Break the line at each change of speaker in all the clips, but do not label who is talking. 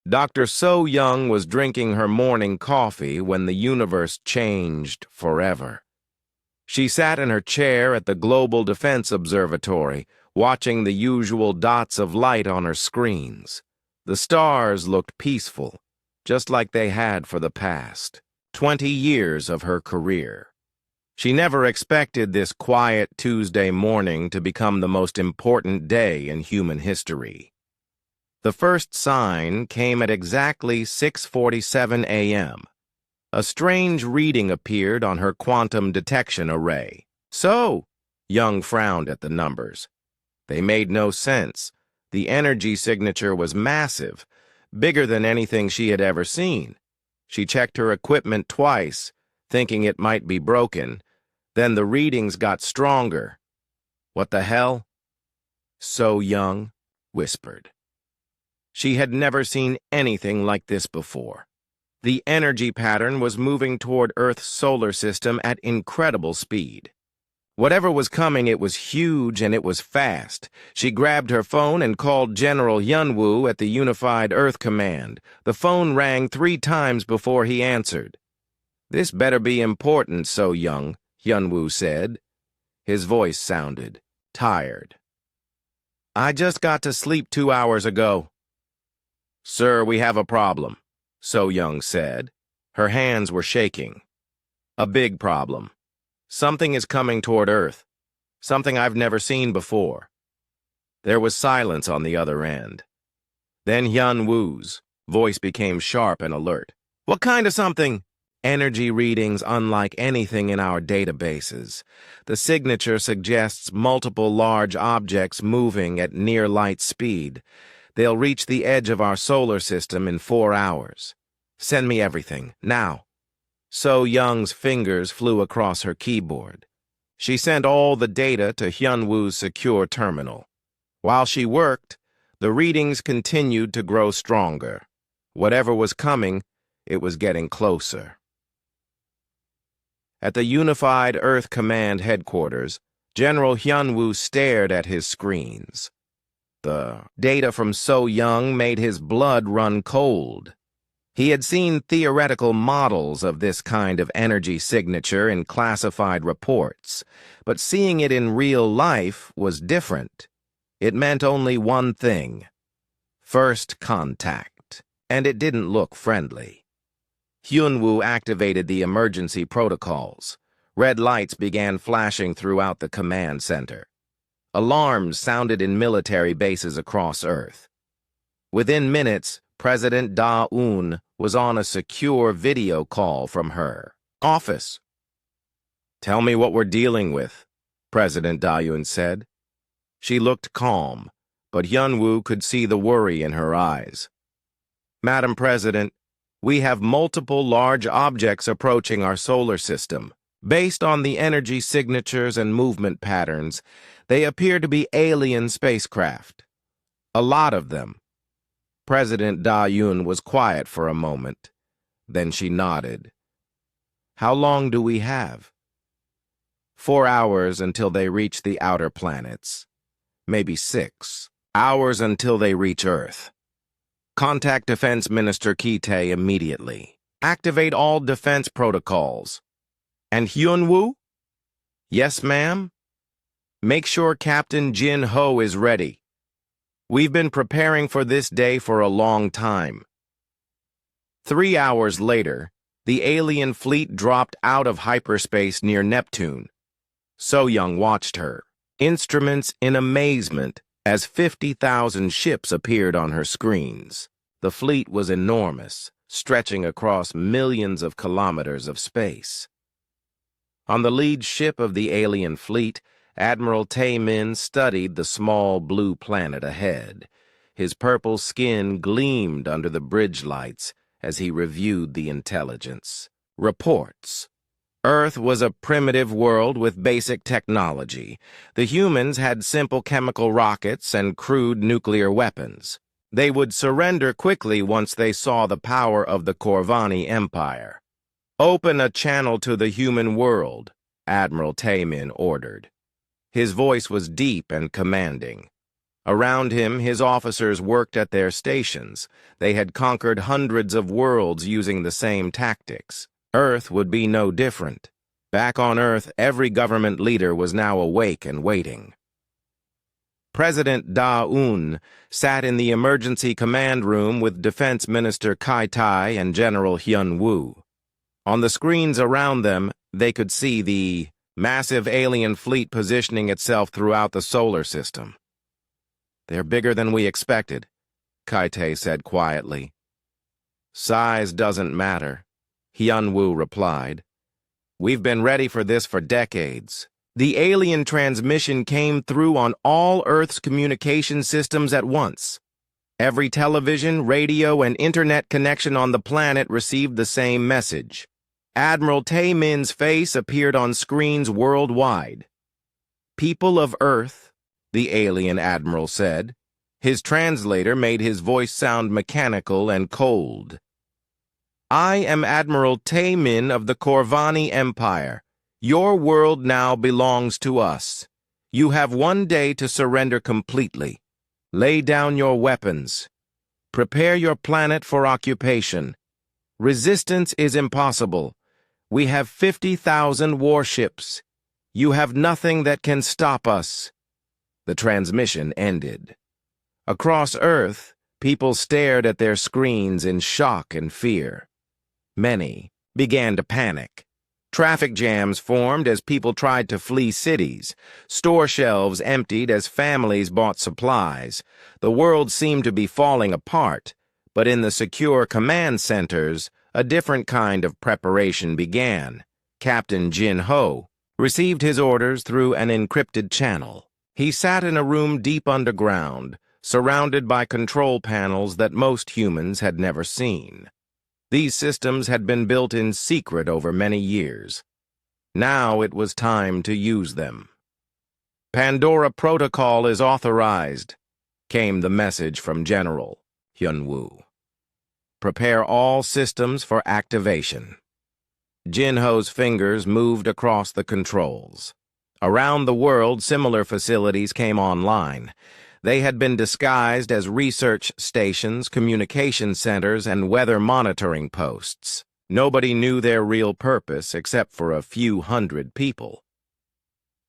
Dr. So Young was drinking her morning coffee when the universe changed forever. She sat in her chair at the Global Defense Observatory, watching the usual dots of light on her screens. The stars looked peaceful, just like they had for the past 20 years of her career. She never expected this quiet Tuesday morning to become the most important day in human history. The first sign came at exactly 6:47 a.m. A strange reading appeared on her quantum detection array. So, Young frowned at the numbers. They made no sense. The energy signature was massive, bigger than anything she had ever seen. She checked her equipment twice, thinking it might be broken. Then the readings got stronger. "What the hell?" So Young whispered. She had never seen anything like this before. The energy pattern was moving toward Earth's solar system at incredible speed. Whatever was coming, it was huge and it was fast. She grabbed her phone and called General Hyunwoo at the Unified Earth Command. The phone rang 3 times before he answered. "This better be important, So Young," Hyunwoo said. His voice sounded tired. "I just got to sleep 2 hours ago." "Sir, we have a problem," So Young said. Her hands were shaking. "A big problem. Something is coming toward Earth. Something I've never seen before." There was silence on the other end. Then Hyunwoo's voice became sharp and alert. "What kind of something?" "Energy readings unlike anything in our databases. The signature suggests multiple large objects moving at near light speed. They'll reach the edge of our solar system in 4 hours. Send me everything, now." So Young's fingers flew across her keyboard. She sent all the data to Hyunwoo's secure terminal. While she worked, the readings continued to grow stronger. Whatever was coming, it was getting closer. At the Unified Earth Command headquarters, General Hyunwoo stared at his screens. The data from So Young made his blood run cold. He had seen theoretical models of this kind of energy signature in classified reports, but seeing it in real life was different. It meant only one thing: first contact, and it didn't look friendly. Hyunwoo activated the emergency protocols. Red lights began flashing throughout the command center. Alarms sounded in military bases across Earth. Within minutes, President Da-eun was on a secure video call from her office. "Tell me what we're dealing with," President Da-eun said. She looked calm, but Hyunwoo could see the worry in her eyes. "Madam President, we have multiple large objects approaching our solar system. Based on the energy signatures and movement patterns, they appear to be alien spacecraft. A lot of them." President Da-eun was quiet for a moment. Then she nodded. "How long do we have?" 4 hours until they reach the outer planets. Maybe 6 hours until they reach Earth. Contact Defense Minister Ki-tae immediately. Activate all defense protocols. And Hyunwoo? "Yes, ma'am." "Make sure Captain Jin Ho is ready. We've been preparing for this day for a long time." 3 hours later, the alien fleet dropped out of hyperspace near Neptune. So Young watched her, instruments in amazement, as 50,000 ships appeared on her screens. The fleet was enormous, stretching across millions of kilometers of space. On the lead ship of the alien fleet, Admiral Tae-min studied the small blue planet ahead. His purple skin gleamed under the bridge lights as he reviewed the intelligence. Reports. Earth was a primitive world with basic technology. The humans had simple chemical rockets and crude nuclear weapons. They would surrender quickly once they saw the power of the Corvani Empire. "Open a channel to the human world," Admiral Tae-min ordered. His voice was deep and commanding. Around him, his officers worked at their stations. They had conquered hundreds of worlds using the same tactics. Earth would be no different. Back on Earth, every government leader was now awake and waiting. President Da-un sat in the emergency command room with Defense Minister Kai-tai and General Hyun-woo. On the screens around them, they could see the massive alien fleet positioning itself throughout the solar system. "They're bigger than we expected," Kai-tai said quietly. "Size doesn't matter," Hyun-woo replied. "We've been ready for this for decades." The alien transmission came through on all Earth's communication systems at once. Every television, radio, and internet connection on the planet received the same message. Admiral Tae-min's face appeared on screens worldwide. "People of Earth," the alien admiral said. His translator made his voice sound mechanical and cold. "I am Admiral Tae-min of the Corvani Empire. Your world now belongs to us. You have one day to surrender completely. Lay down your weapons. Prepare your planet for occupation. Resistance is impossible. We have 50,000 warships. You have nothing that can stop us." The transmission ended. Across Earth, people stared at their screens in shock and fear. Many began to panic. Traffic jams formed as people tried to flee cities. Store shelves emptied as families bought supplies. The world seemed to be falling apart, but in the secure command centers, a different kind of preparation began. Captain Jin-ho received his orders through an encrypted channel. He sat in a room deep underground, surrounded by control panels that most humans had never seen. These systems had been built in secret over many years. Now it was time to use them. "Pandora Protocol is authorized," came the message from General Hyun-woo. "Prepare all systems for activation." Jin-ho's fingers moved across the controls. Around the world, similar facilities came online. They had been disguised as research stations, communication centers, and weather monitoring posts. Nobody knew their real purpose except for a few hundred people.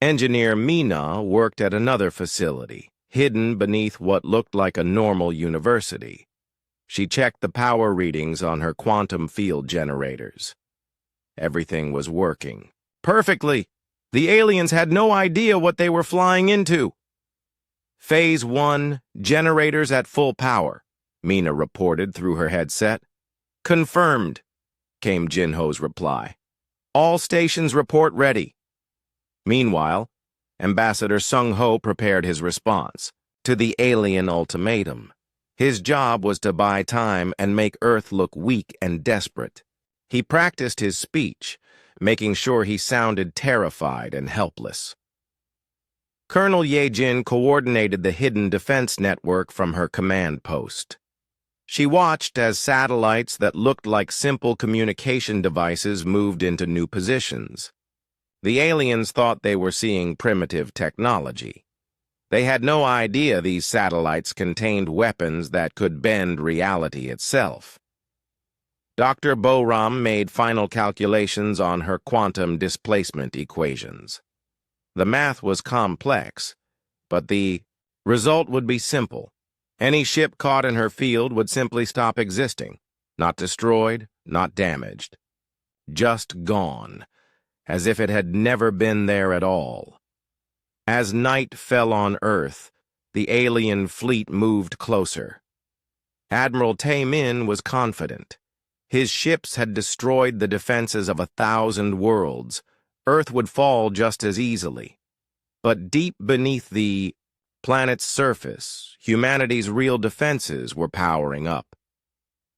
Engineer Mina worked at another facility, hidden beneath what looked like a normal university. She checked the power readings on her quantum field generators. Everything was working perfectly. The aliens had no idea what they were flying into. "Phase 1, generators at full power," Mina reported through her headset. "Confirmed," came Jin-ho's reply. "All stations report ready." Meanwhile, Ambassador Sung-ho prepared his response to the alien ultimatum. His job was to buy time and make Earth look weak and desperate. He practiced his speech, making sure he sounded terrified and helpless. Colonel Ye-jin coordinated the hidden defense network from her command post. She watched as satellites that looked like simple communication devices moved into new positions. The aliens thought they were seeing primitive technology. They had no idea these satellites contained weapons that could bend reality itself. Dr. Boram made final calculations on her quantum displacement equations. The math was complex, but the result would be simple. Any ship caught in her field would simply stop existing, not destroyed, not damaged. Just gone, as if it had never been there at all. As night fell on Earth, the alien fleet moved closer. Admiral Tae-min was confident. His ships had destroyed the defenses of 1,000 worlds. Earth would fall just as easily. But deep beneath the planet's surface, humanity's real defenses were powering up.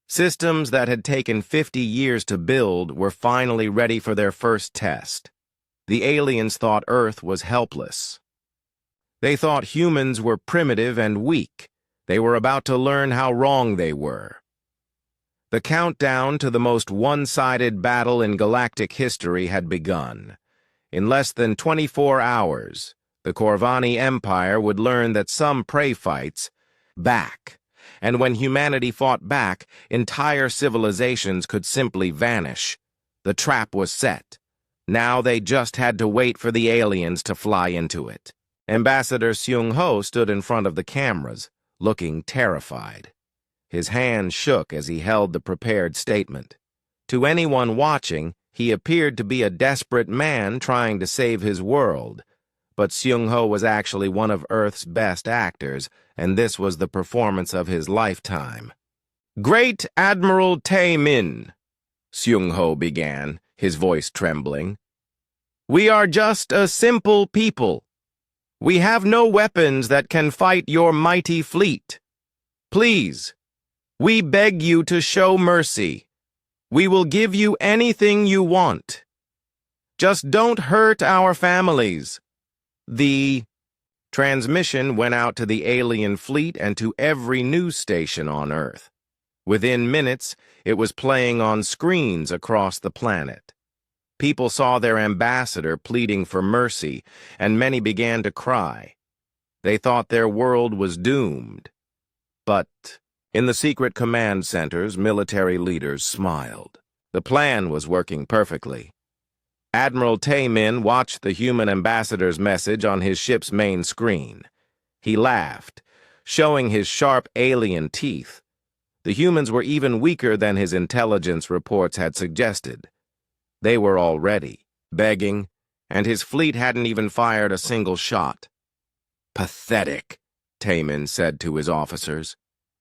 Systems that had taken 50 years to build were finally ready for their first test. The aliens thought Earth was helpless. They thought humans were primitive and weak. They were about to learn how wrong they were. The countdown to the most one-sided battle in galactic history had begun. In less than 24 hours, The Corvani Empire would learn that some prey fights back, and when humanity fought back, entire civilizations could simply vanish. The trap was set. Now they just had to wait for the aliens to fly into it. Ambassador Seung-ho stood in front of the cameras, looking terrified. His hand shook as he held the prepared statement. To anyone watching, he appeared to be a desperate man trying to save his world. But Seung-ho was actually one of Earth's best actors, and this was the performance of his lifetime. "Great Admiral Tae-min," Seung-ho began, his voice trembling. "We are just a simple people. We have no weapons that can fight your mighty fleet. Please, we beg you to show mercy. We will give you anything you want. Just don't hurt our families." The transmission went out to the alien fleet and to every news station on Earth. Within minutes, it was playing on screens across the planet. People saw their ambassador pleading for mercy, and many began to cry. They thought their world was doomed. But in the secret command centers, military leaders smiled. The plan was working perfectly. Admiral Tae-min watched the human ambassador's message on his ship's main screen. He laughed, showing his sharp alien teeth. The humans were even weaker than his intelligence reports had suggested. They were already begging, and his fleet hadn't even fired a single shot. "Pathetic," Tae-min said to his officers.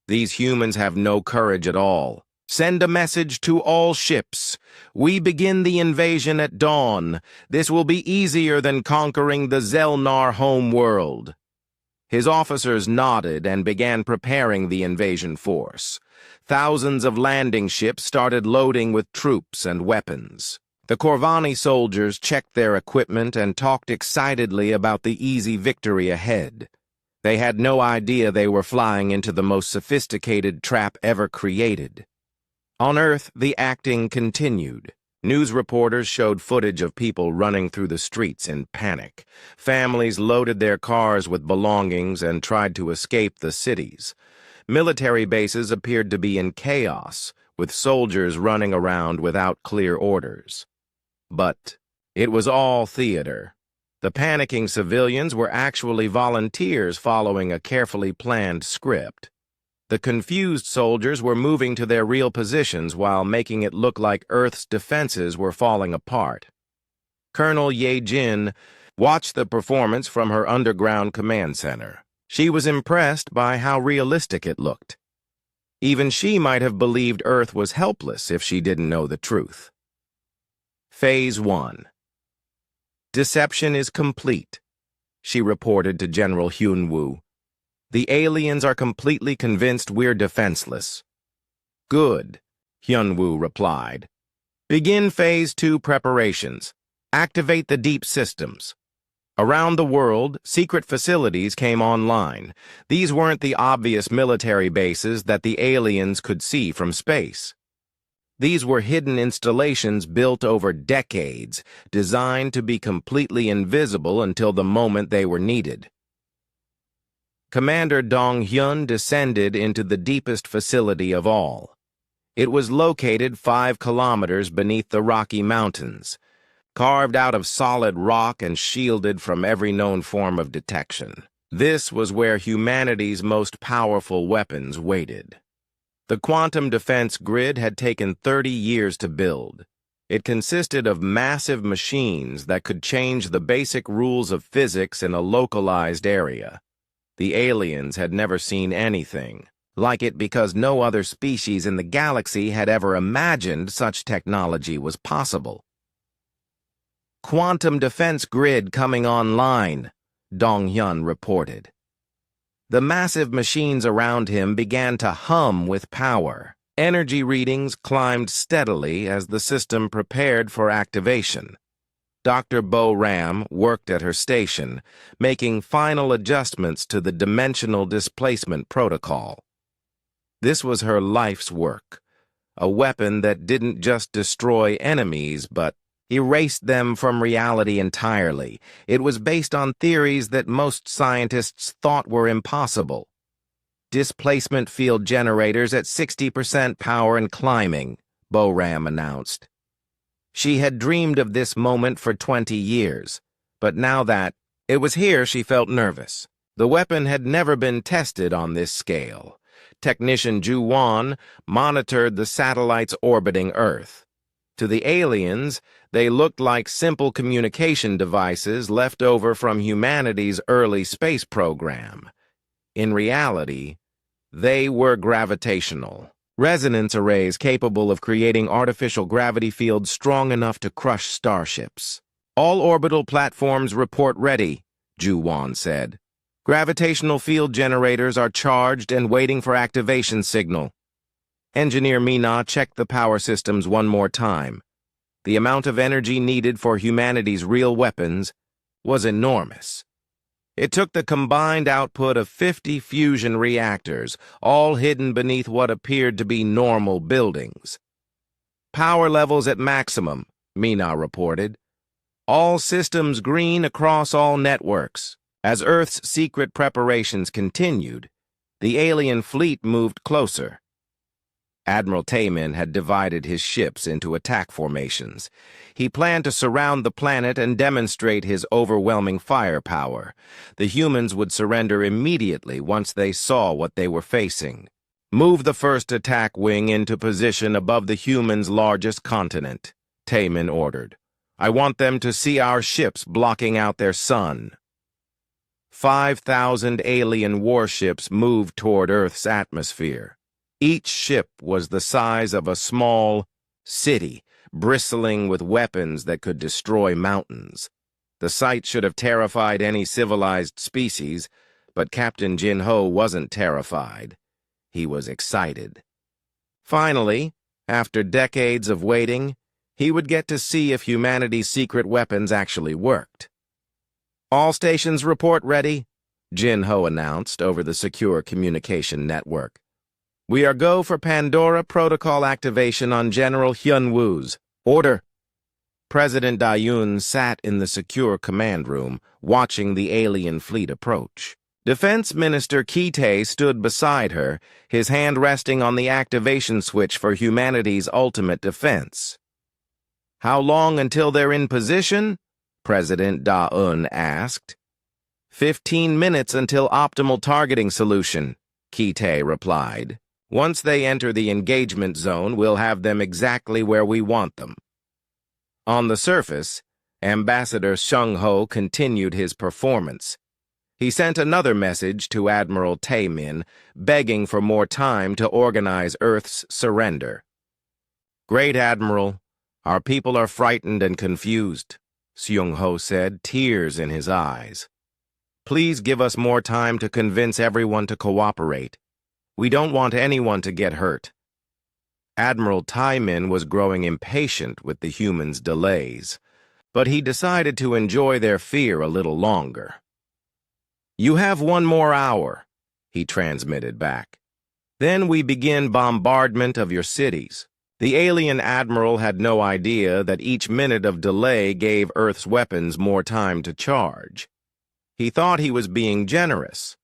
"These humans have no courage at all. Send a message to all ships. We begin the invasion at dawn. This will be easier than conquering the Zelnar home world." His officers nodded and began preparing the invasion force. Thousands of landing ships started loading with troops and weapons. The Corvani soldiers checked their equipment and talked excitedly about the easy victory ahead. They had no idea they were flying into the most sophisticated trap ever created. On Earth, the acting continued. News reporters showed footage of people running through the streets in panic. Families loaded their cars with belongings and tried to escape the cities. Military bases appeared to be in chaos, with soldiers running around without clear orders. But it was all theater. The panicking civilians were actually volunteers following a carefully planned script. The confused soldiers were moving to their real positions while making it look like Earth's defenses were falling apart. Colonel Ye-jin watched the performance from her underground command center. She was impressed by how realistic it looked. Even she might have believed Earth was helpless if she didn't know the truth. Phase 1. "Deception is complete," she reported to General Hyun-woo. "The aliens are completely convinced we're defenseless." "Good," Hyun-woo replied. "Begin Phase 2 preparations. Activate the deep systems." Around the world, secret facilities came online. These weren't the obvious military bases that the aliens could see from space. These were hidden installations built over decades, designed to be completely invisible until the moment they were needed. Commander Dong-hyun descended into the deepest facility of all. It was located 5 kilometers beneath the Rocky Mountains, carved out of solid rock and shielded from every known form of detection. This was where humanity's most powerful weapons waited. The quantum defense grid had taken 30 years to build. It consisted of massive machines that could change the basic rules of physics in a localized area. The aliens had never seen anything like it because no other species in the galaxy had ever imagined such technology was possible. "Quantum defense grid coming online," Dong-hyun reported. The massive machines around him began to hum with power. Energy readings climbed steadily as the system prepared for activation. Dr. Bo Ram worked at her station, making final adjustments to the dimensional displacement protocol. This was her life's work, a weapon that didn't just destroy enemies but erased them from reality entirely. It was based on theories that most scientists thought were impossible. Displacement field generators at 60% power and climbing, Boram announced. She had dreamed of this moment for 20 years, but now that it was here, she felt nervous. The weapon had never been tested on this scale. Technician Ju Wan monitored the satellites orbiting Earth. To the aliens, they looked like simple communication devices left over from humanity's early space program. In reality, they were gravitational. Resonance arrays capable of creating artificial gravity fields strong enough to crush starships. All orbital platforms report ready, Ju Wan said. Gravitational field generators are charged and waiting for activation signal. Engineer Mina checked the power systems one more time. The amount of energy needed for humanity's real weapons was enormous. It took the combined output of 50 fusion reactors, all hidden beneath what appeared to be normal buildings. Power levels at maximum, Mina reported. All systems green across all networks. As Earth's secret preparations continued, the alien fleet moved closer. Admiral Taemin had divided his ships into attack formations. He planned to surround the planet and demonstrate his overwhelming firepower. The humans would surrender immediately once they saw what they were facing. Move the first attack wing into position above the humans' largest continent, Taemin ordered. I want them to see our ships blocking out their sun. 5,000 alien warships moved toward Earth's atmosphere. Each ship was the size of a small city, bristling with weapons that could destroy mountains. The sight should have terrified any civilized species, but Captain Jin Ho wasn't terrified. He was excited. Finally, after decades of waiting, he would get to see if humanity's secret weapons actually worked. All stations report ready, Jin Ho announced over the secure communication network. We are go for Pandora protocol activation on General Hyun-woo's order. President Da-yoon sat in the secure command room, watching the alien fleet approach. Defense Minister Ki-tae stood beside her, his hand resting on the activation switch for humanity's ultimate defense. How long until they're in position? President Da-eun asked. 15 minutes until optimal targeting solution, Ki-tae replied. Once they enter the engagement zone, we'll have them exactly where we want them. On the surface, Ambassador Shung-ho continued his performance. He sent another message to Admiral Taemin, begging for more time to organize Earth's surrender. Great Admiral, our people are frightened and confused, Seung-ho said, tears in his eyes. Please give us more time to convince everyone to cooperate. We don't want anyone to get hurt. Admiral Taemin was growing impatient with the humans' delays, but he decided to enjoy their fear a little longer. You have 1 more hour, he transmitted back. Then we begin bombardment of your cities. The alien admiral had no idea that each minute of delay gave Earth's weapons more time to charge. He thought he was being generous.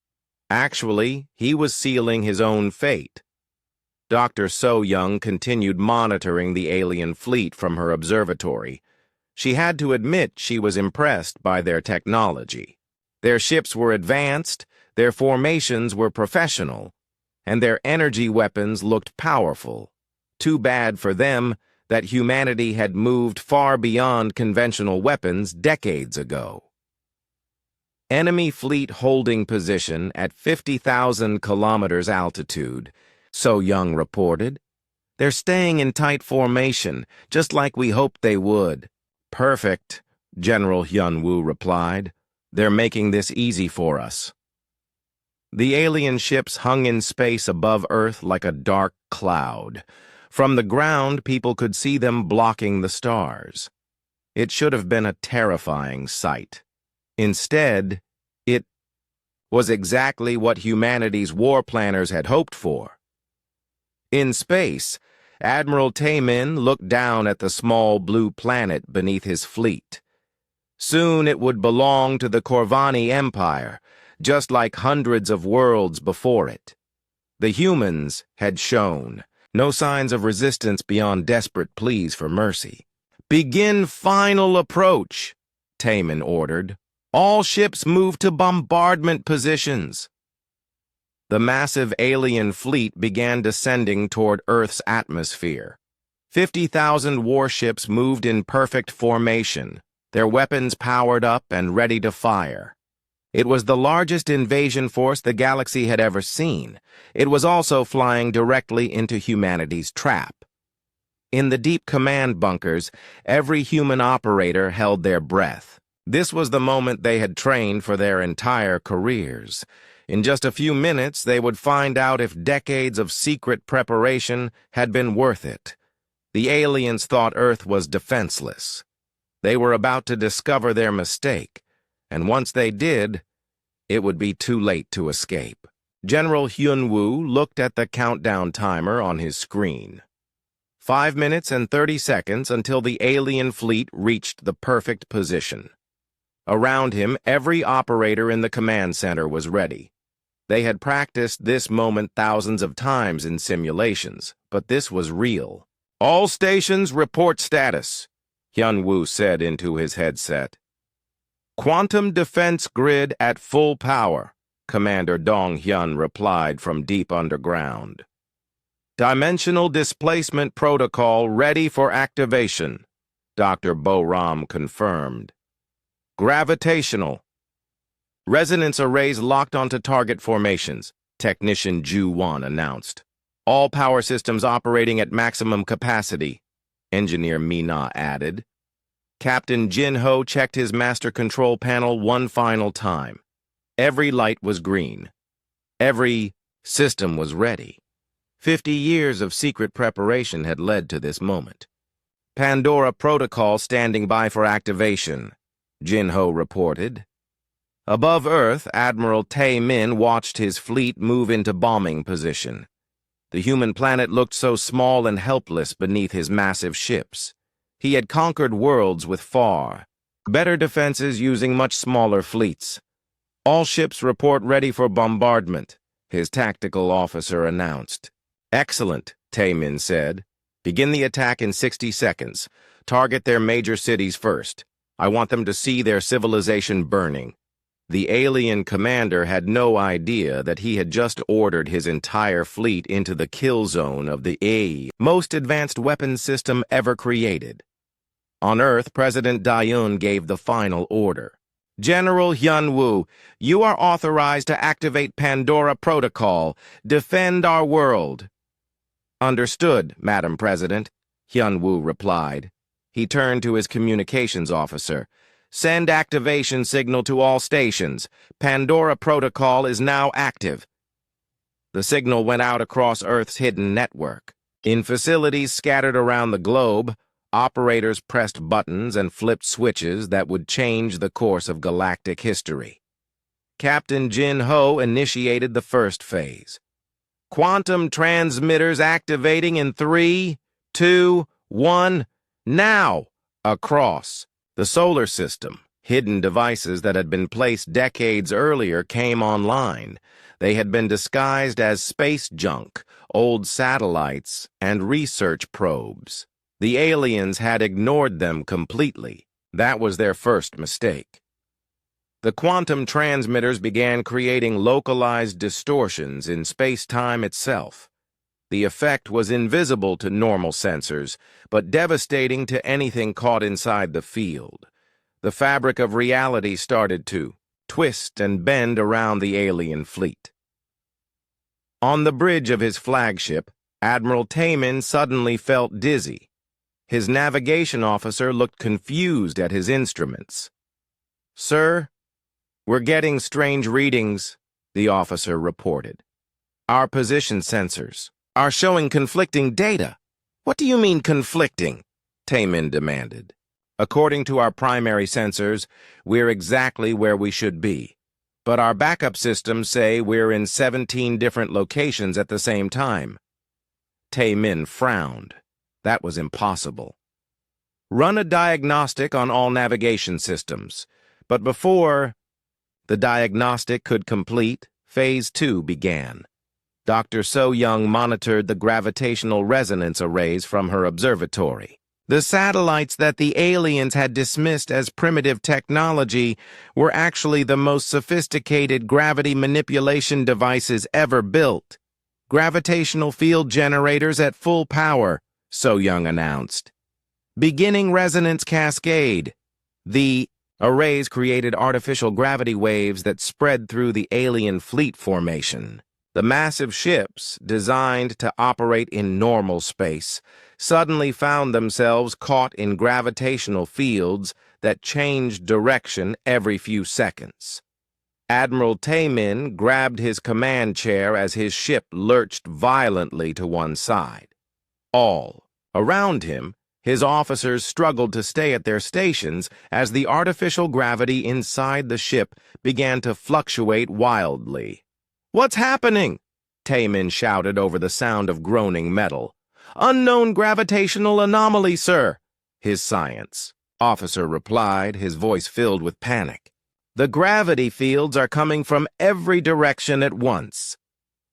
Actually, he was sealing his own fate. Dr. So-young continued monitoring the alien fleet from her observatory. She had to admit she was impressed by their technology. Their ships were advanced, their formations were professional, and their energy weapons looked powerful. Too bad for them that humanity had moved far beyond conventional weapons decades ago. Enemy fleet holding position at 50,000 kilometers altitude, So-young reported. They're staying in tight formation, just like we hoped they would. Perfect, General Hyun-woo replied. They're making this easy for us. The alien ships hung in space above Earth like a dark cloud. From the ground, people could see them blocking the stars. It should have been a terrifying sight. Instead, it was exactly what humanity's war planners had hoped for. In space, Admiral Taemin looked down at the small blue planet beneath his fleet. Soon it would belong to the Corvani Empire, just like hundreds of worlds before it. The humans had shown no signs of resistance beyond desperate pleas for mercy. "Begin final approach," Taemin ordered. "All ships move to bombardment positions." The massive alien fleet began descending toward Earth's atmosphere. 50,000 warships moved in perfect formation, their weapons powered up and ready to fire. It was the largest invasion force the galaxy had ever seen. It was also flying directly into humanity's trap. In the deep command bunkers, every human operator held their breath. This was the moment they had trained for their entire careers. In just a few minutes, they would find out if decades of secret preparation had been worth it. The aliens thought Earth was defenseless. They were about to discover their mistake, and once they did, it would be too late to escape. General Hyun-woo looked at the countdown timer on his screen. 5 minutes and 30 seconds until the alien fleet reached the perfect position. Around him, every operator in the command center was ready. They had practiced this moment thousands of times in simulations, but this was real. "All stations report status," Hyun-woo said into his headset. "Quantum defense grid at full power," Commander Dong-hyun replied from deep underground. "Dimensional displacement protocol ready for activation," Dr. Bo-ram confirmed. "Gravitational. Resonance arrays locked onto target formations," Technician Ju-won announced. "All power systems operating at maximum capacity," Engineer Mina added. Captain Jin-ho checked his master control panel one final time. Every light was green. Every system was ready. 50 years of secret preparation had led to this moment. "Pandora Protocol standing by for activation," Jin-ho reported. Above Earth, Admiral Tae-min watched his fleet move into bombing position. The human planet looked so small and helpless beneath his massive ships. He had conquered worlds with far better defenses using much smaller fleets. "All ships report ready for bombardment," his tactical officer announced. "Excellent," Taemin said. "Begin the attack in 60 seconds. Target their major cities first. I want them to see their civilization burning." The alien commander had no idea that he had just ordered his entire fleet into the kill zone of the most advanced weapons system ever created. On Earth, President Daeun gave the final order. "General Hyun-woo, you are authorized to activate Pandora Protocol. Defend our world." "Understood, Madam President," Hyun-woo replied. He turned to his communications officer. "Send activation signal to all stations. Pandora Protocol is now active." The signal went out across Earth's hidden network. In facilities scattered around the globe, operators pressed buttons and flipped switches that would change the course of galactic history. Captain Jin-ho initiated the first phase. "Quantum transmitters activating in 3, 2, 1, now!" Across the solar system, hidden devices that had been placed decades earlier came online. They had been disguised as space junk, old satellites, and research probes. The aliens had ignored them completely. That was their first mistake. The quantum transmitters began creating localized distortions in space-time itself. The effect was invisible to normal sensors, but devastating to anything caught inside the field. The fabric of reality started to twist and bend around the alien fleet. On the bridge of his flagship, Admiral Taemin suddenly felt dizzy. His navigation officer looked confused at his instruments. "Sir, we're getting strange readings," the officer reported. "Our position sensors are showing conflicting data." "What do you mean conflicting?" Taemin demanded. "According to our primary sensors, we're exactly where we should be. But our backup systems say we're in 17 different locations at the same time." Tae-min frowned. That was impossible. Run a diagnostic on all navigation systems. But before the diagnostic could complete, Phase 2 began. Dr. So-young monitored the gravitational resonance arrays from her observatory. The satellites that the aliens had dismissed as primitive technology were actually the most sophisticated gravity manipulation devices ever built. Gravitational field generators at full power, So-young announced. Beginning resonance cascade. The arrays created artificial gravity waves that spread through the alien fleet formation. The massive ships, designed to operate in normal space, suddenly found themselves caught in gravitational fields that changed direction every few seconds. Admiral Tae-min grabbed his command chair as his ship lurched violently to one side. All around him, his officers struggled to stay at their stations as the artificial gravity inside the ship began to fluctuate wildly. "What's happening?" Tae-min shouted over the sound of groaning metal. "Unknown gravitational anomaly, sir," his science officer replied, his voice filled with panic. "The gravity fields are coming from every direction at once."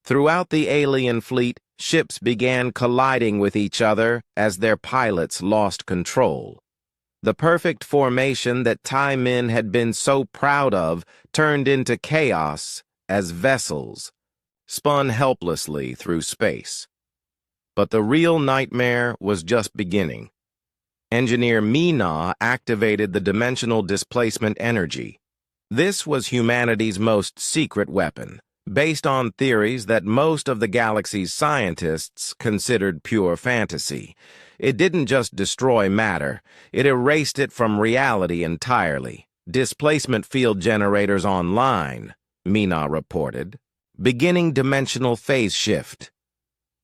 Throughout the alien fleet, ships began colliding with each other as their pilots lost control. The perfect formation that Tae-min had been so proud of turned into chaos as vessels spun helplessly through space. But the real nightmare was just beginning. Engineer Mina activated the dimensional displacement energy. This was humanity's most secret weapon, based on theories that most of the galaxy's scientists considered pure fantasy. It didn't just destroy matter, it erased it from reality entirely. "Displacement field generators online," Mina reported. "Beginning dimensional phase shift."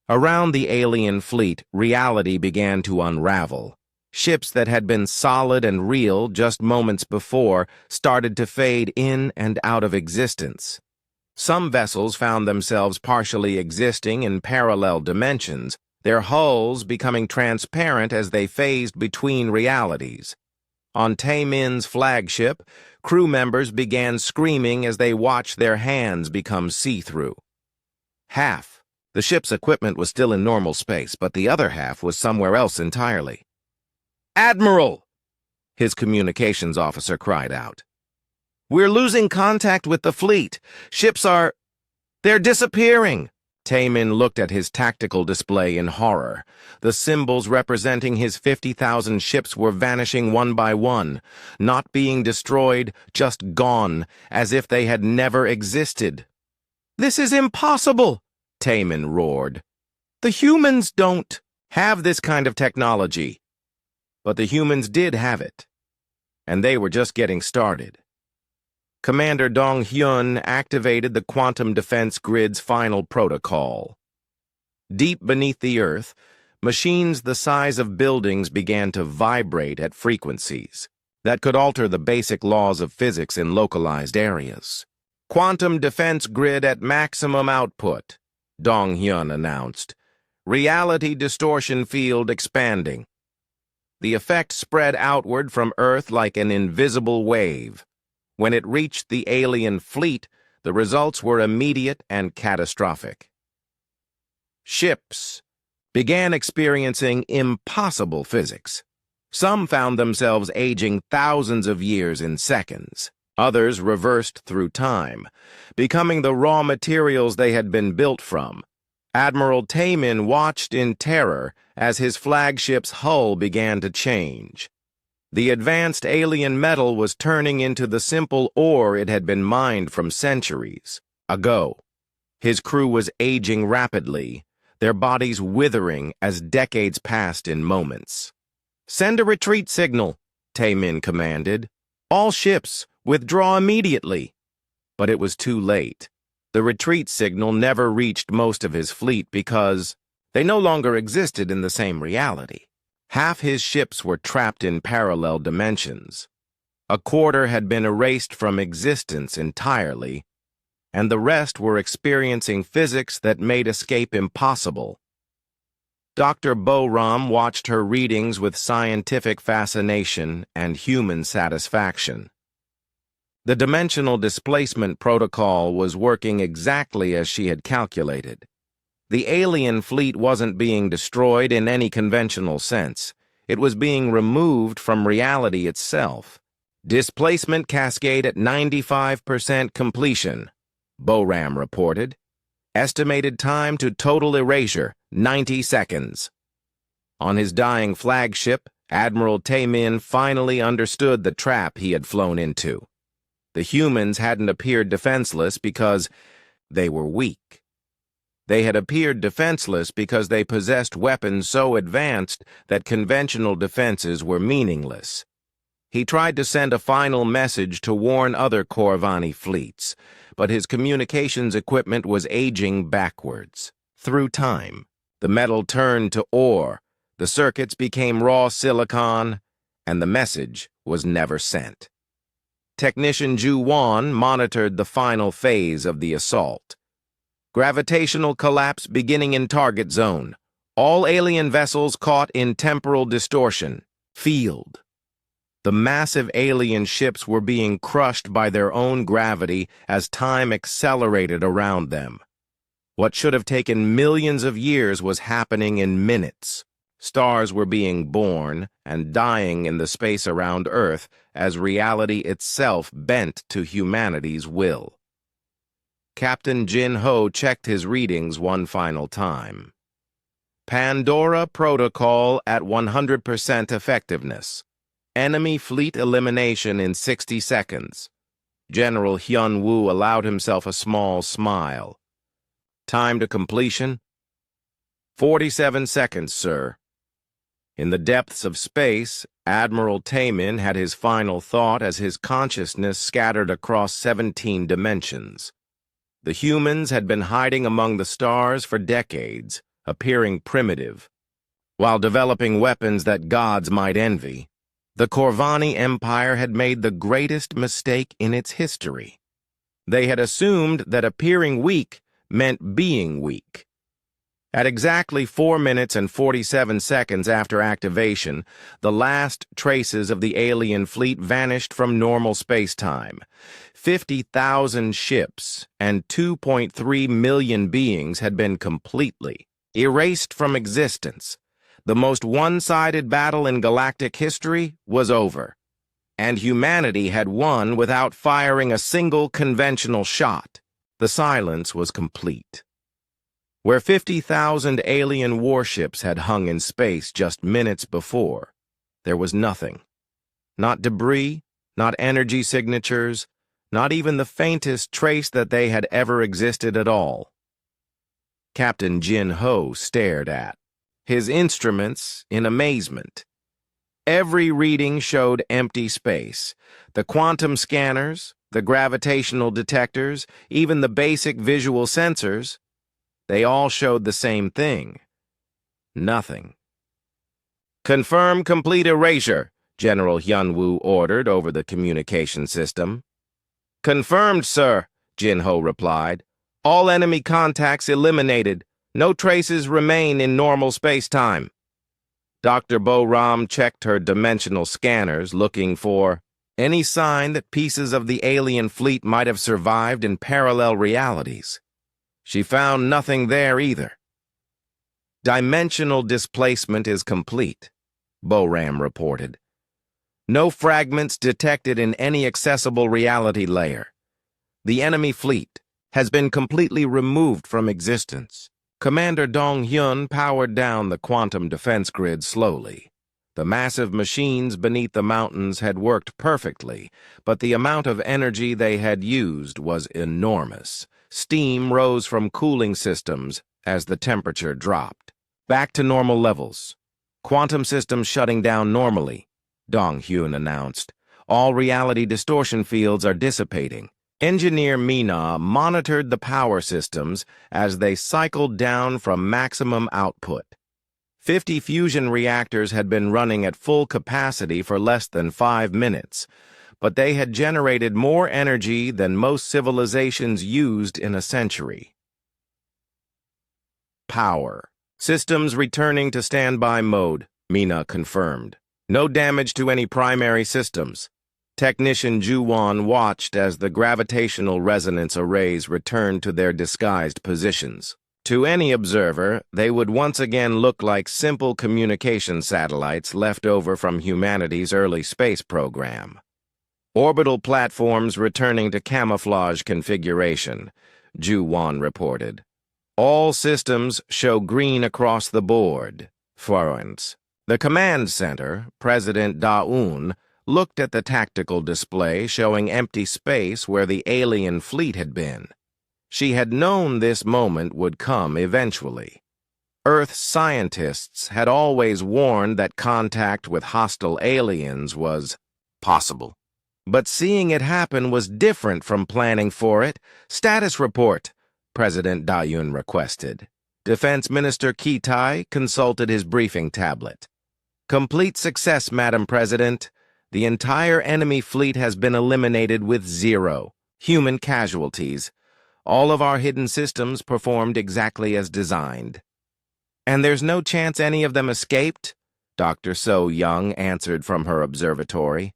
Around the alien fleet, reality began to unravel. Ships that had been solid and real just moments before started to fade in and out of existence. Some vessels found themselves partially existing in parallel dimensions, their hulls becoming transparent as they phased between realities. On Tae-min's flagship, crew members began screaming as they watched their hands become see-through. Half the ship's equipment was still in normal space, but the other half was somewhere else entirely. "Admiral!" his communications officer cried out. "We're losing contact with the fleet. They're disappearing." Tae-min looked at his tactical display in horror. The symbols representing his 50,000 ships were vanishing one by one, not being destroyed, just gone, as if they had never existed. "This is impossible!" Tae-min roared. "The humans don't have this kind of technology." But the humans did have it, and they were just getting started. Commander Dong-hyun activated the quantum defense grid's final protocol. Deep beneath the Earth, machines the size of buildings began to vibrate at frequencies that could alter the basic laws of physics in localized areas. "Quantum defense grid at maximum output," Dong-hyun announced. "Reality distortion field expanding." The effect spread outward from Earth like an invisible wave. When it reached the alien fleet, the results were immediate and catastrophic. Ships began experiencing impossible physics. Some found themselves aging thousands of years in seconds. Others reversed through time, becoming the raw materials they had been built from. Admiral Tae-min watched in terror as his flagship's hull began to change. The advanced alien metal was turning into the simple ore it had been mined from centuries ago. His crew was aging rapidly, their bodies withering as decades passed in moments. "Send a retreat signal," Tae-min commanded. "All ships, withdraw immediately." But it was too late. The retreat signal never reached most of his fleet because they no longer existed in the same reality. Half his ships were trapped in parallel dimensions. A quarter had been erased from existence entirely, and the rest were experiencing physics that made escape impossible. Dr. Boram watched her readings with scientific fascination and human satisfaction. The dimensional displacement protocol was working exactly as she had calculated. The alien fleet wasn't being destroyed in any conventional sense. It was being removed from reality itself. Displacement cascade at 95% completion, Boram reported. Estimated time to total erasure, 90 seconds. On his dying flagship, Admiral Tamin finally understood the trap he had flown into. The humans hadn't appeared defenseless because they were weak. They had appeared defenseless because they possessed weapons so advanced that conventional defenses were meaningless. He tried to send a final message to warn other Corvani fleets, but his communications equipment was aging backwards. Through time, the metal turned to ore, the circuits became raw silicon, and the message was never sent. Technician Ju Wan monitored the final phase of the assault. Gravitational collapse beginning in target zone. All alien vessels caught in temporal distortion. Field. The massive alien ships were being crushed by their own gravity as time accelerated around them. What should have taken millions of years was happening in minutes. Stars were being born and dying in the space around Earth as reality itself bent to humanity's will. Captain Jin Ho checked his readings one final time. Pandora Protocol at 100% effectiveness. Enemy fleet elimination in 60 seconds. General Hyun Woo allowed himself a small smile. Time to completion? 47 seconds, sir. In the depths of space, Admiral Tamin had his final thought as his consciousness scattered across 17 dimensions. The humans had been hiding among the stars for decades, appearing primitive. While developing weapons that gods might envy, the Corvani Empire had made the greatest mistake in its history. They had assumed that appearing weak meant being weak. At exactly 4 minutes and 47 seconds after activation, the last traces of the alien fleet vanished from normal space-time. 50,000 ships and 2.3 million beings had been completely erased from existence. The most one-sided battle in galactic history was over, and humanity had won without firing a single conventional shot. The silence was complete. Where 50,000 alien warships had hung in space just minutes before, there was nothing. Not debris, not energy signatures, not even the faintest trace that they had ever existed at all. Captain Jin Ho stared at his instruments in amazement. Every reading showed empty space. The quantum scanners, the gravitational detectors, even the basic visual sensors, they all showed the same thing. Nothing. Confirm complete erasure, General Hyun-woo ordered over the communication system. Confirmed, sir, Jin Ho replied. All enemy contacts eliminated. No traces remain in normal space-time. Dr. Boram checked her dimensional scanners, looking for any sign that pieces of the alien fleet might have survived in parallel realities. She found nothing there either. Dimensional displacement is complete, Boram reported. No fragments detected in any accessible reality layer. The enemy fleet has been completely removed from existence. Commander Dong-hyun powered down the quantum defense grid slowly. The massive machines beneath the mountains had worked perfectly, but the amount of energy they had used was enormous. Steam rose from cooling systems as the temperature dropped. Back to normal levels. Quantum systems shutting down normally, Dong-hyun announced. All reality distortion fields are dissipating. Engineer Mina monitored the power systems as they cycled down from maximum output. 50 fusion reactors had been running at full capacity for less than 5 minutes, but they had generated more energy than most civilizations used in a century. Power. Systems returning to standby mode, Mina confirmed. No damage to any primary systems. Technician Juwan watched as the gravitational resonance arrays returned to their disguised positions. To any observer, they would once again look like simple communication satellites left over from humanity's early space program. Orbital platforms returning to camouflage configuration, Juwan reported. All systems show green across the board. Florence. The command center, President Daun, looked at the tactical display showing empty space where the alien fleet had been. She had known this moment would come eventually. Earth scientists had always warned that contact with hostile aliens was possible. But seeing it happen was different from planning for it. Status report, President Daun requested. Defense Minister Kitai consulted his briefing tablet. Complete success, Madam President. The entire enemy fleet has been eliminated with 0 human casualties. All of our hidden systems performed exactly as designed. And there's no chance any of them escaped? Dr. So Young answered from her observatory.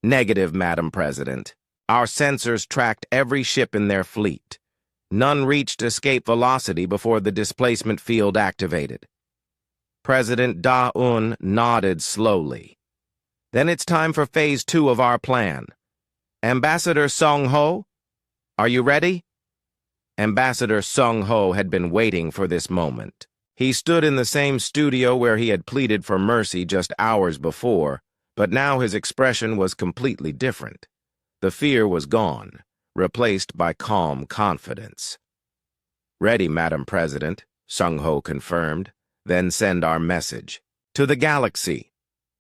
Negative, Madam President. Our sensors tracked every ship in their fleet. None reached escape velocity before the displacement field activated. President Da-un nodded slowly. Then it's time for Phase 2 of our plan. Ambassador Song-ho, are you ready? Ambassador Song-ho had been waiting for this moment. He stood in the same studio where he had pleaded for mercy just hours before, but now his expression was completely different. The fear was gone, replaced by calm confidence. Ready, Madam President, Sung-ho confirmed. Then send our message. To the galaxy.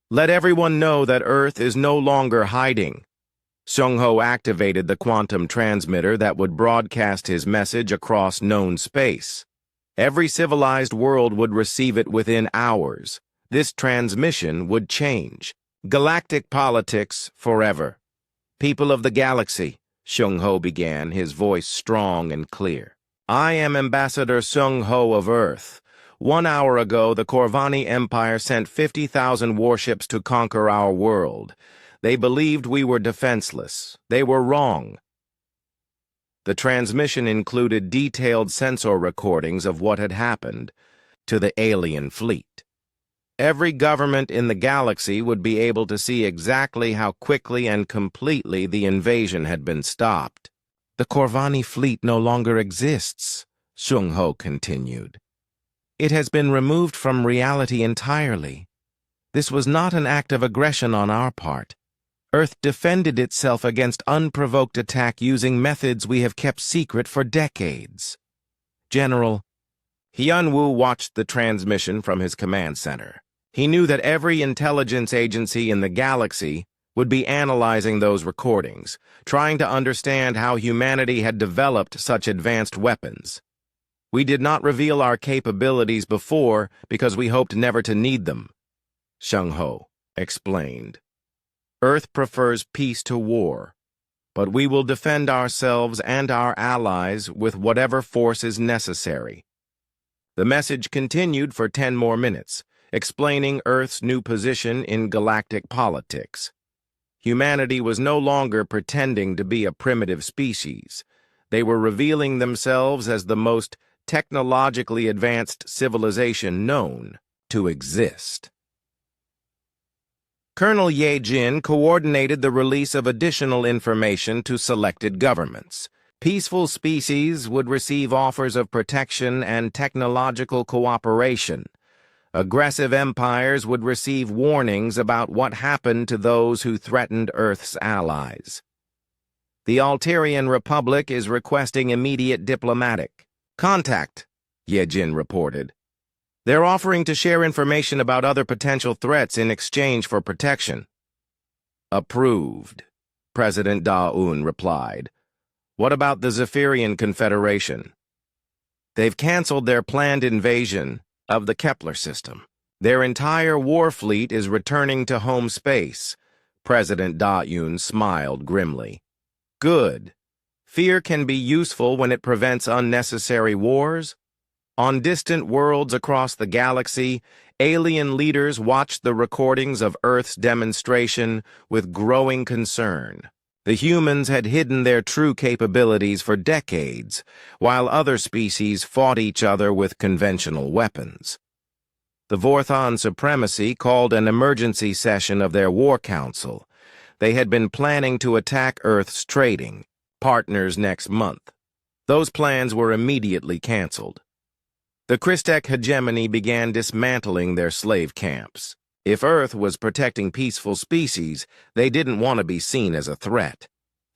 Let everyone know that Earth is no longer hiding. Sung-ho activated the quantum transmitter that would broadcast his message across known space. Every civilized world would receive it within hours. This transmission would change galactic politics forever. People of the galaxy, Sung-ho began, his voice strong and clear. I am Ambassador Sung-ho of Earth. 1 hour ago, the Corvani Empire sent 50,000 warships to conquer our world. They believed we were defenseless. They were wrong. The transmission included detailed sensor recordings of what had happened to the alien fleet. Every government in the galaxy would be able to see exactly how quickly and completely the invasion had been stopped. The Corvani fleet no longer exists, Sung-ho continued. It has been removed from reality entirely. This was not an act of aggression on our part. Earth defended itself against unprovoked attack using methods we have kept secret for decades. General, Hyun-woo watched the transmission from his command center. He knew that every intelligence agency in the galaxy would be analyzing those recordings, trying to understand how humanity had developed such advanced weapons. We did not reveal our capabilities before because we hoped never to need them, Sung-ho explained. Earth prefers peace to war, but we will defend ourselves and our allies with whatever force is necessary. The message continued for 10 more minutes, explaining Earth's new position in galactic politics. Humanity was no longer pretending to be a primitive species. They were revealing themselves as the most technologically advanced civilization known to exist. Colonel Ye Jin coordinated the release of additional information to selected governments. Peaceful species would receive offers of protection and technological cooperation. Aggressive empires would receive warnings about what happened to those who threatened Earth's allies. The Alterian Republic is requesting immediate diplomatic contact, Ye Jin reported. They're offering to share information about other potential threats in exchange for protection. Approved, President Da-un replied. What about the Zephyrian Confederation? They've canceled their planned invasion of the Kepler system. Their entire war fleet is returning to home space. President Da-un smiled grimly. Good. Fear can be useful when it prevents unnecessary wars. On distant worlds across the galaxy, alien leaders watched the recordings of Earth's demonstration with growing concern. The humans had hidden their true capabilities for decades, while other species fought each other with conventional weapons. The Vorthon Supremacy called an emergency session of their War Council. They had been planning to attack Earth's trading partners next month. Those plans were immediately canceled. The Christek hegemony began dismantling their slave camps. If Earth was protecting peaceful species, they didn't want to be seen as a threat.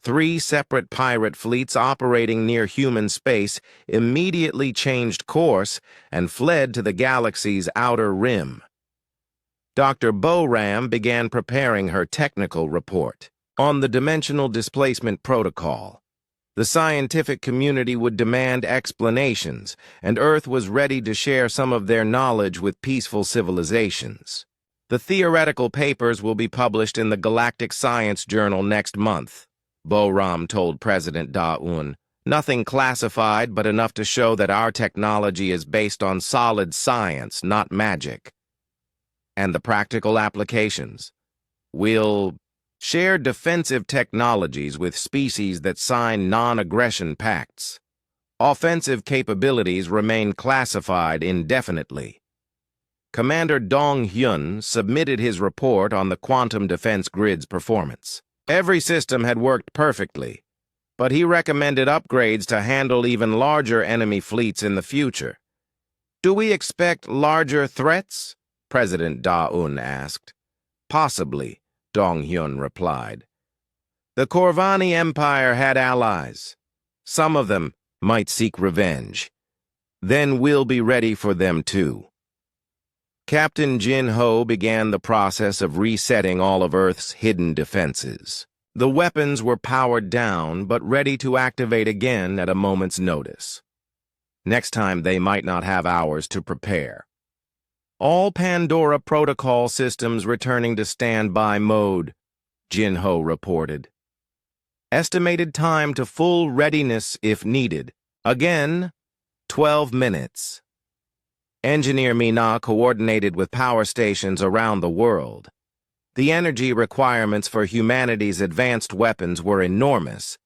3 separate pirate fleets operating near human space immediately changed course and fled to the galaxy's outer rim. Dr. Boram began preparing her technical report on the dimensional displacement protocol. The scientific community would demand explanations, and Earth was ready to share some of their knowledge with peaceful civilizations. The theoretical papers will be published in the Galactic Science Journal next month, Boram told President Da-Un. Nothing classified, but enough to show that our technology is based on solid science, not magic. And the practical applications? We'll share defensive technologies with species that sign non-aggression pacts. Offensive capabilities remain classified indefinitely. Commander Dong Hyun submitted his report on the quantum defense grid's performance. Every system had worked perfectly, but he recommended upgrades to handle even larger enemy fleets in the future. Do we expect larger threats? President Da-Un asked. Possibly, Dong Hyun replied. The Corvani Empire had allies. Some of them might seek revenge. Then we'll be ready for them too. Captain Jin Ho began the process of resetting all of Earth's hidden defenses. The weapons were powered down, but ready to activate again at a moment's notice. Next time they might not have hours to prepare. All Pandora protocol systems returning to standby mode, Jin Ho reported. Estimated time to full readiness if needed. Again, 12 minutes. Engineer Mina coordinated with power stations around the world. The energy requirements for humanity's advanced weapons were enormous,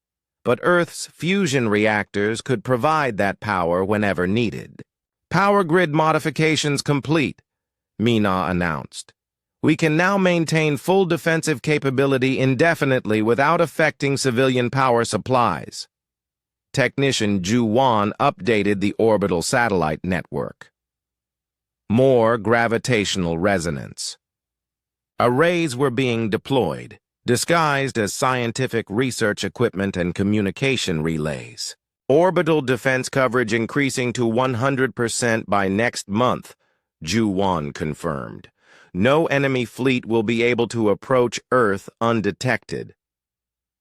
but Earth's fusion reactors could provide that power whenever needed. Power grid modifications complete, Mina announced. We can now maintain full defensive capability indefinitely without affecting civilian power supplies. Technician Ju Wan updated the orbital satellite network. More gravitational resonance. Arrays were being deployed, disguised as scientific research equipment and communication relays. Orbital defense coverage increasing to 100% by next month, Ju Wan confirmed. No enemy fleet will be able to approach Earth undetected.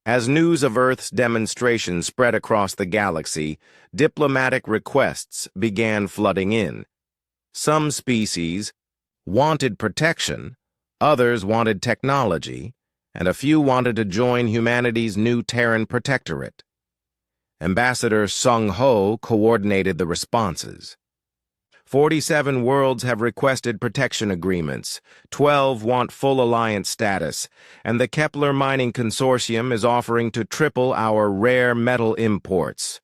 As news of Earth's demonstration spread across the galaxy, diplomatic requests began flooding in. Some species wanted protection, others wanted technology, and a few wanted to join humanity's new Terran protectorate. Ambassador Sung Ho coordinated the responses. 47 worlds have requested protection agreements, 12 want full alliance status, and the Kepler Mining Consortium is offering to triple our rare metal imports.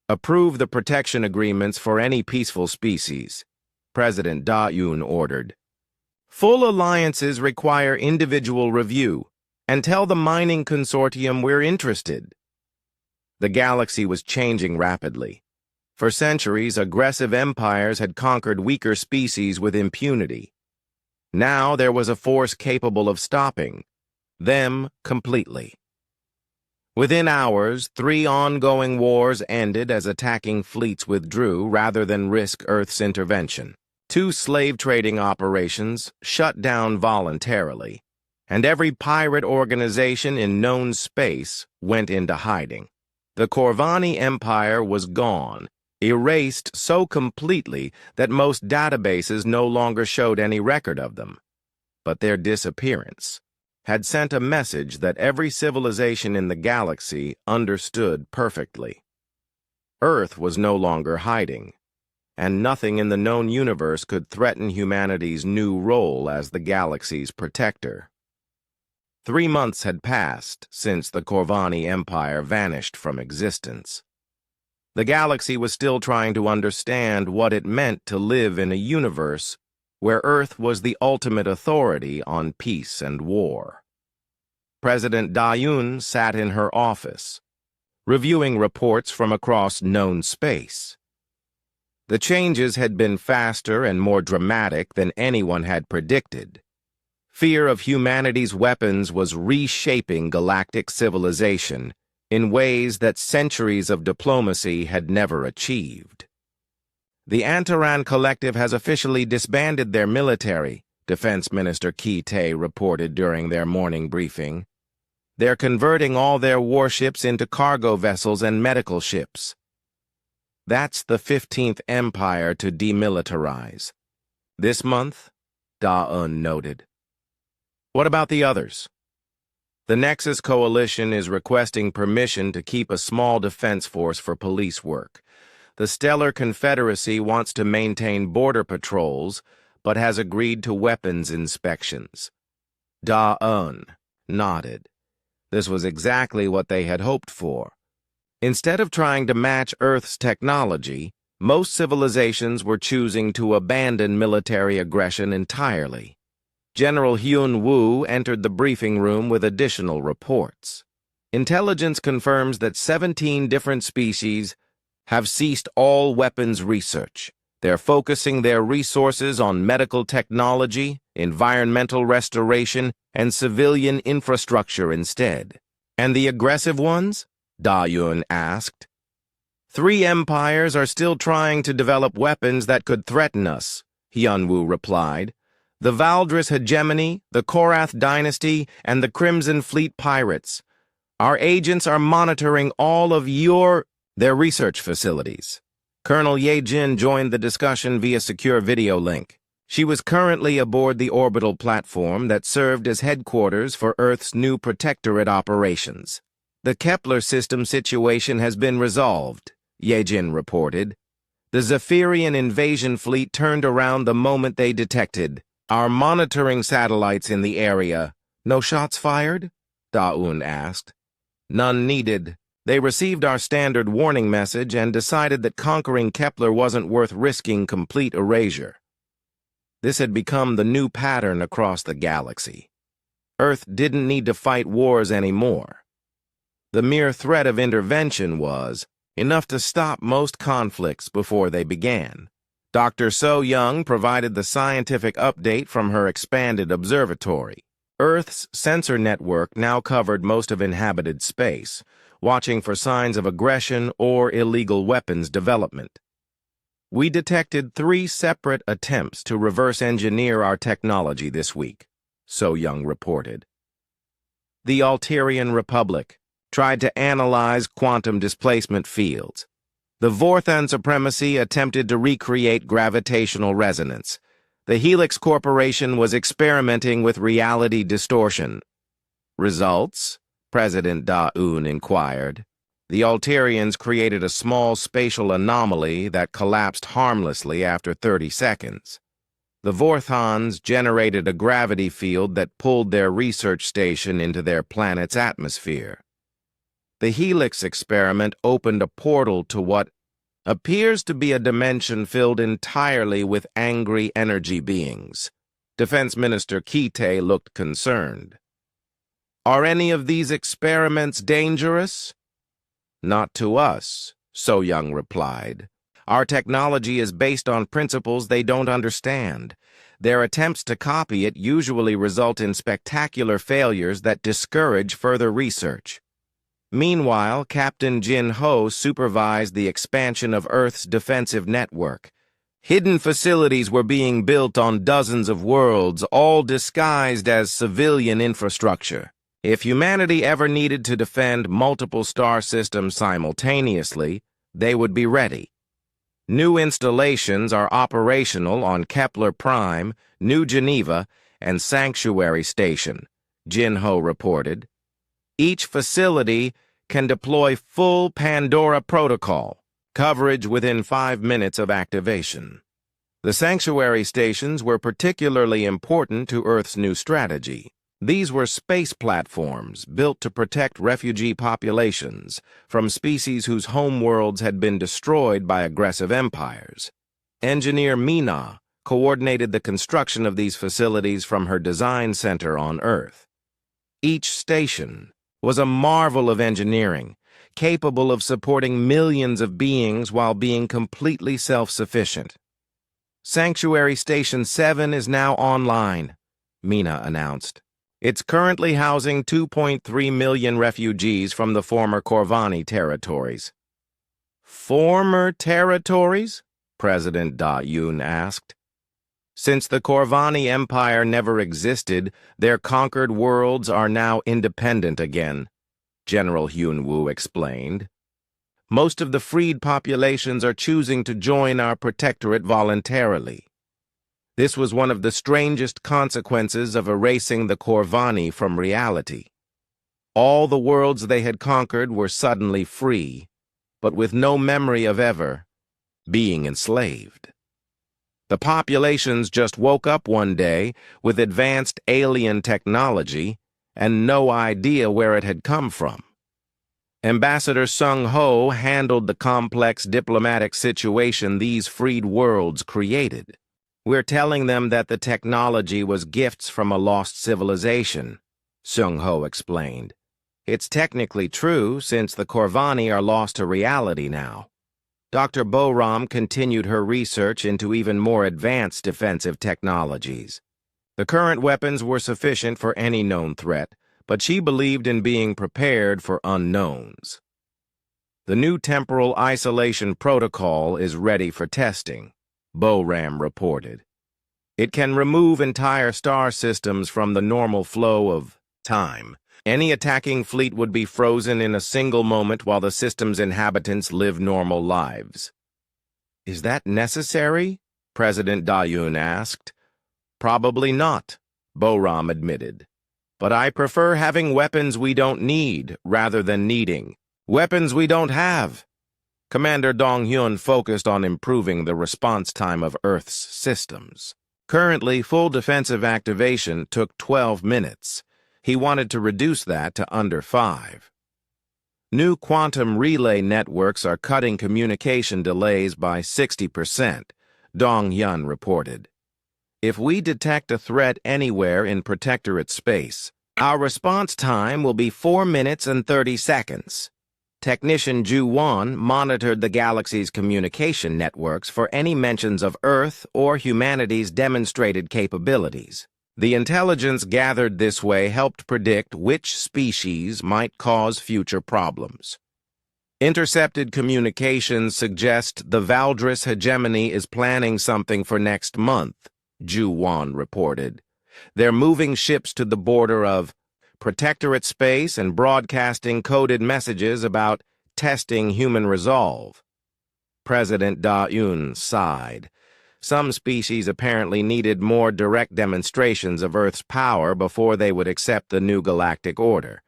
Approve the protection agreements for any peaceful species, President Da-Un ordered. Full alliances require individual review, and tell the mining consortium we're interested. The galaxy was changing rapidly. For centuries, aggressive empires had conquered weaker species with impunity. Now there was a force capable of stopping them completely. Within hours, 3 ongoing wars ended as attacking fleets withdrew rather than risk Earth's intervention. 2 slave trading operations shut down voluntarily, and every pirate organization in known space went into hiding. The Corvani Empire was gone, erased so completely that most databases no longer showed any record of them. But their disappearance had sent a message that every civilization in the galaxy understood perfectly. Earth was no longer hiding, and nothing in the known universe could threaten humanity's new role as the galaxy's protector. 3 months had passed since the Corvani Empire vanished from existence. The galaxy was still trying to understand what it meant to live in a universe where Earth was the ultimate authority on peace and war. President Da-Yun sat in her office, reviewing reports from across known space. The changes had been faster and more dramatic than anyone had predicted. Fear of humanity's weapons was reshaping galactic civilization in ways that centuries of diplomacy had never achieved. The Antaran Collective has officially disbanded their military, Defense Minister Ki Tae reported during their morning briefing. They're converting all their warships into cargo vessels and medical ships. That's the 15th Empire to demilitarize. This month, Da-Un noted. What about the others? The Nexus Coalition is requesting permission to keep a small defense force for police work. The Stellar Confederacy wants to maintain border patrols, but has agreed to weapons inspections. Da-Un nodded. This was exactly what they had hoped for. Instead of trying to match Earth's technology, most civilizations were choosing to abandon military aggression entirely. General Hyun Woo entered the briefing room with additional reports. Intelligence confirms that 17 different species have ceased all weapons research. They're focusing their resources on medical technology, environmental restoration, and civilian infrastructure instead. And the aggressive ones? Da-Yun asked. 3 empires are still trying to develop weapons that could threaten us, Hyun-Woo replied. The Valdris hegemony, the Korath dynasty, and the Crimson Fleet pirates. Our agents are monitoring all of their research facilities. Colonel Ye-Jin joined the discussion via secure video link. She was currently aboard the orbital platform that served as headquarters for Earth's new protectorate operations. The Kepler system situation has been resolved, Ye-Jin reported. The Zephyrian invasion fleet turned around the moment they detected our monitoring satellites in the area. No shots fired? Da-Un asked. None needed. They received our standard warning message and decided that conquering Kepler wasn't worth risking complete erasure. This had become the new pattern across the galaxy. Earth didn't need to fight wars anymore. The mere threat of intervention was enough to stop most conflicts before they began. Dr. So Young provided the scientific update from her expanded observatory. Earth's sensor network now covered most of inhabited space, watching for signs of aggression or illegal weapons development. We detected 3 separate attempts to reverse engineer our technology this week, So Young reported. The Alterian Republic tried to analyze quantum displacement fields. The Vorthan Supremacy attempted to recreate gravitational resonance. The Helix Corporation was experimenting with reality distortion. Results? President Da-Un inquired. The Alterians created a small spatial anomaly that collapsed harmlessly after 30 seconds. The Vorthans generated a gravity field that pulled their research station into their planet's atmosphere. The Helix experiment opened a portal to what appears to be a dimension filled entirely with angry energy beings. Defense Minister Ki Tae looked concerned. Are any of these experiments dangerous? Not to us, So Young replied. Our technology is based on principles they don't understand. Their attempts to copy it usually result in spectacular failures that discourage further research. Meanwhile, Captain Jin Ho supervised the expansion of Earth's defensive network. Hidden facilities were being built on dozens of worlds, all disguised as civilian infrastructure. If humanity ever needed to defend multiple star systems simultaneously, they would be ready. New installations are operational on Kepler Prime, New Geneva, and Sanctuary Station, Jin Ho reported. Each facility can deploy full Pandora protocol, Coverage within 5 minutes of activation. The sanctuary stations were particularly important to Earth's new strategy. These were space platforms built to protect refugee populations from species whose homeworlds had been destroyed by aggressive empires. Engineer Mina coordinated the construction of these facilities from her design center on Earth. Each station was a marvel of engineering, capable of supporting millions of beings while being completely self-sufficient. Sanctuary Station 7 is now online, Mina announced. It's currently housing 2.3 million refugees from the former Corvani territories. Former territories? President Da-Yun asked. Since the Corvani Empire never existed, their conquered worlds are now independent again, General Hyun-woo explained. Most of the freed populations are choosing to join our protectorate voluntarily. This was one of the strangest consequences of erasing the Corvani from reality. All the worlds they had conquered were suddenly free, but with no memory of ever being enslaved. The populations just woke up one day with advanced alien technology and no idea where it had come from. Ambassador Sung-ho handled the complex diplomatic situation these freed worlds created. We're telling them that the technology was gifts from a lost civilization, Sung-ho explained. It's technically true since the Corvani are lost to reality now. Dr. Boram continued her research into even more advanced defensive technologies. The current weapons were sufficient for any known threat, but she believed in being prepared for unknowns. The new temporal isolation protocol is ready for testing, Boram reported. It can remove entire star systems from the normal flow of time. Any attacking fleet would be frozen in a single moment while the system's inhabitants live normal lives. Is that necessary? President Da-Yun asked. Probably not, Boram admitted. But I prefer having weapons we don't need rather than needing weapons we don't have. Commander Dong-hyun focused on improving the response time of Earth's systems. Currently, full defensive activation took 12 minutes. He wanted to reduce that to under 5. New quantum relay networks are cutting communication delays by 60%, Dong-hyun reported. If we detect a threat anywhere in Protectorate space, our response time will be 4 minutes and 30 seconds. Technician Ju-won monitored the galaxy's communication networks for any mentions of Earth or humanity's demonstrated capabilities. The intelligence gathered this way helped predict which species might cause future problems. Intercepted communications suggest the Valdris hegemony is planning something for next month, Ju-won reported. They're moving ships to the border of Protectorate space and broadcasting coded messages about testing human resolve. President Da-Yun sighed. Some species apparently needed more direct demonstrations of Earth's power before they would accept the new galactic order.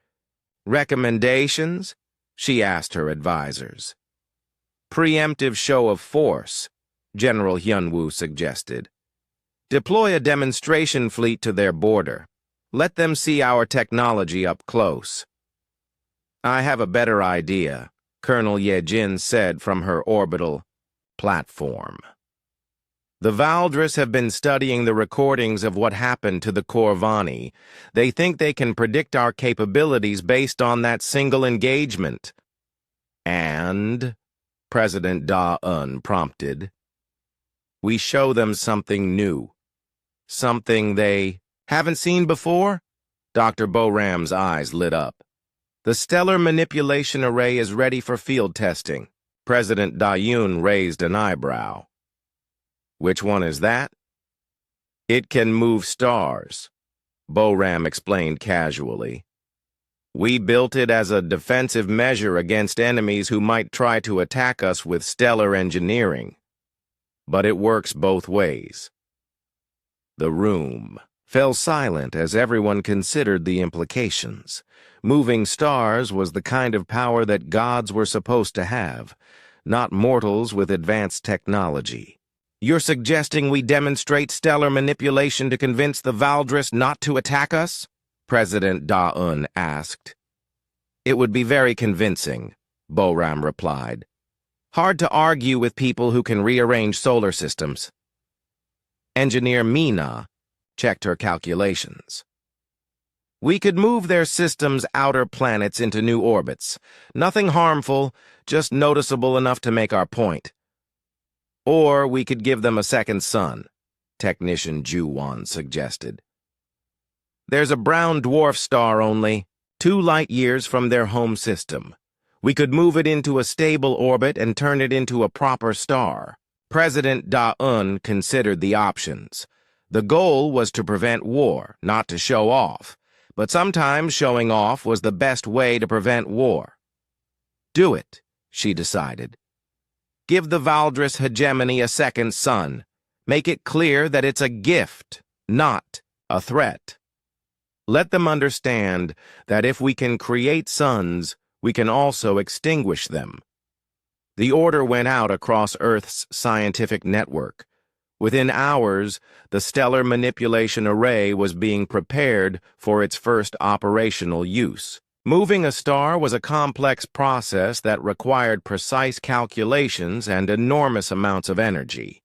Recommendations? She asked her advisors. Preemptive show of force, General Hyun-woo suggested. Deploy a demonstration fleet to their border. Let them see our technology up close. I have a better idea, Colonel Ye-jin said from her orbital platform. The Valdris have been studying the recordings of what happened to the Corvani. They think they can predict our capabilities based on that single engagement. And, President Da-un prompted, we show them something new. Something they haven't seen before? Dr. Boram's eyes lit up. The stellar manipulation array is ready for field testing. President Da-Yun raised an eyebrow. Which one is that? It can move stars, Boram explained casually. We built it as a defensive measure against enemies who might try to attack us with stellar engineering. But it works both ways. The room fell silent as everyone considered the implications. Moving stars was the kind of power that gods were supposed to have, not mortals with advanced technology. You're suggesting we demonstrate stellar manipulation to convince the Valdris not to attack us? President Da-Un asked. It would be very convincing, Boram replied. Hard to argue with people who can rearrange solar systems. Engineer Mina checked her calculations. We could move their system's outer planets into new orbits. Nothing harmful, just noticeable enough to make our point. Or we could give them a second sun, Technician Juwan suggested. There's a brown dwarf star only, 2 light years from their home system. We could move it into a stable orbit and turn it into a proper star. President Da-Un considered the options. The goal was to prevent war, not to show off. But sometimes showing off was the best way to prevent war. Do it, she decided. Give the Valdris hegemony a second sun. Make it clear that it's a gift, not a threat. Let them understand that if we can create suns, we can also extinguish them. The order went out across Earth's scientific network. Within hours, the stellar manipulation array was being prepared for its first operational use. Moving a star was a complex process that required precise calculations and enormous amounts of energy.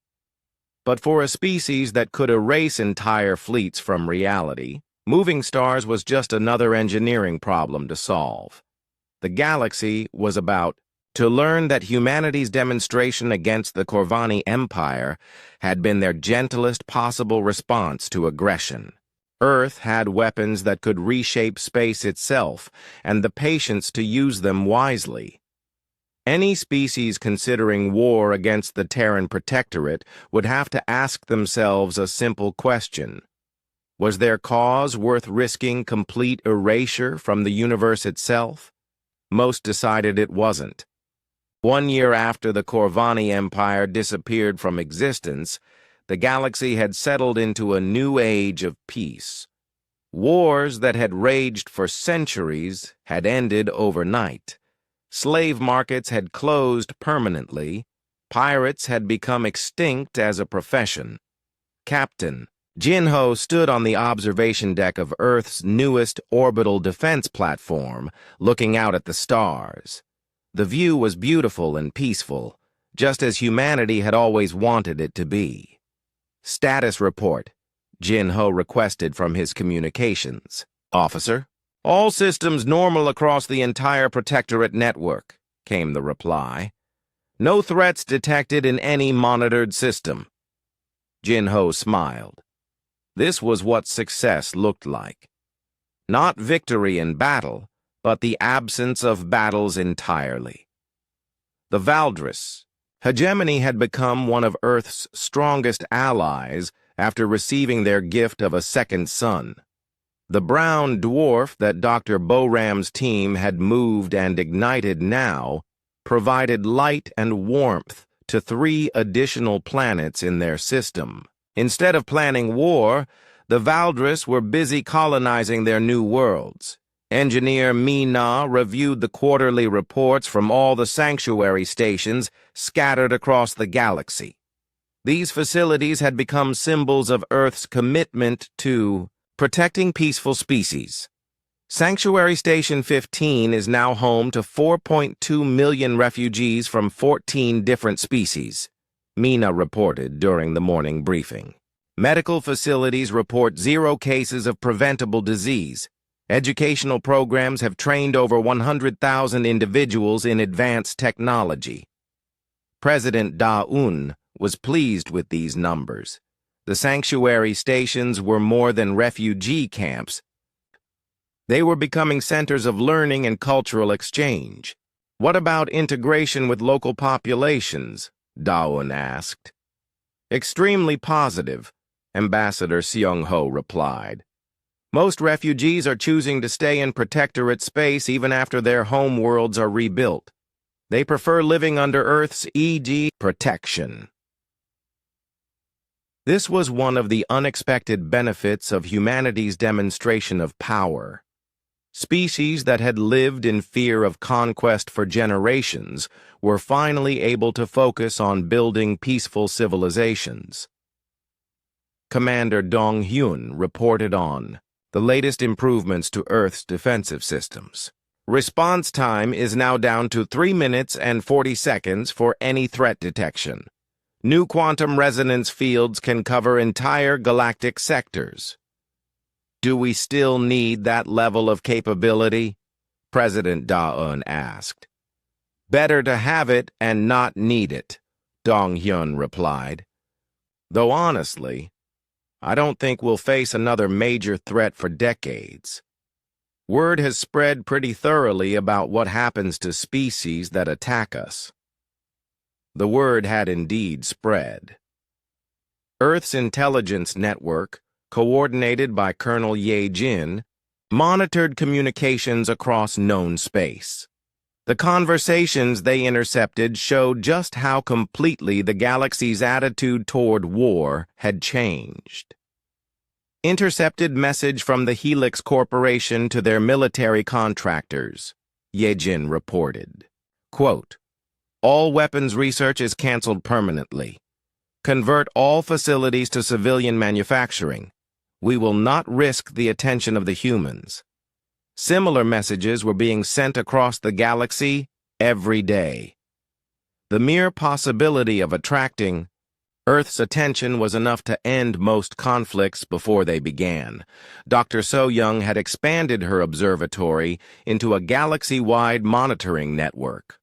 But for a species that could erase entire fleets from reality, moving stars was just another engineering problem to solve. The galaxy was about to learn that humanity's demonstration against the Corvani Empire had been their gentlest possible response to aggression. Earth had weapons that could reshape space itself, and the patience to use them wisely. Any species considering war against the Terran Protectorate would have to ask themselves a simple question. Was their cause worth risking complete erasure from the universe itself? Most decided it wasn't. 1 year after the Corvani Empire disappeared from existence, the galaxy had settled into a new age of peace. Wars that had raged for centuries had ended overnight. Slave markets had closed permanently. Pirates had become extinct as a profession. Captain Jinho stood on the observation deck of Earth's newest orbital defense platform, looking out at the stars. The view was beautiful and peaceful, just as humanity had always wanted it to be. Status report, Jinho requested from his communications. Officer, all systems normal across the entire Protectorate network, came the reply. No threats detected in any monitored system. Jinho smiled. This was what success looked like. Not victory in battle, but the absence of battles entirely. The Valdris hegemony had become one of Earth's strongest allies after receiving their gift of a second sun. The brown dwarf that Dr. Boram's team had moved and ignited now provided light and warmth to 3 additional planets in their system. Instead of planning war, the Valdris were busy colonizing their new worlds. Engineer Mina reviewed the quarterly reports from all the sanctuary stations scattered across the galaxy. These facilities had become symbols of Earth's commitment to protecting peaceful species. Sanctuary Station 15 is now home to 4.2 million refugees from 14 different species, Mina reported during the morning briefing. Medical facilities report 0 cases of preventable disease. Educational programs have trained over 100,000 individuals in advanced technology. President Da-Un was pleased with these numbers. The sanctuary stations were more than refugee camps. They were becoming centers of learning and cultural exchange. What about integration with local populations? Da-Un asked. Extremely positive, Ambassador Seung-ho replied. Most refugees are choosing to stay in Protectorate space even after their home worlds are rebuilt. They prefer living under Earth's ED protection. This was one of the unexpected benefits of humanity's demonstration of power. Species that had lived in fear of conquest for generations were finally able to focus on building peaceful civilizations. Commander Dong Hyun reported on the latest improvements to Earth's defensive systems. Response time is now down to 3 minutes and 40 seconds for any threat detection. New quantum resonance fields can cover entire galactic sectors. Do we still need that level of capability? President Da-eun asked. Better to have it and not need it, Dong Hyun replied. Though honestly, I don't think we'll face another major threat for decades. Word has spread pretty thoroughly about what happens to species that attack us. The word had indeed spread. Earth's intelligence network, coordinated by Colonel Ye Jin, monitored communications across known space. The conversations they intercepted showed just how completely the galaxy's attitude toward war had changed. Intercepted message from the Helix Corporation to their military contractors, Ye Jin reported. Quote, all weapons research is canceled permanently. Convert all facilities to civilian manufacturing. We will not risk the attention of the humans. Similar messages were being sent across the galaxy every day. The mere possibility of attracting Earth's attention was enough to end most conflicts before they began. Dr. So-young had expanded her observatory into a galaxy-wide monitoring network.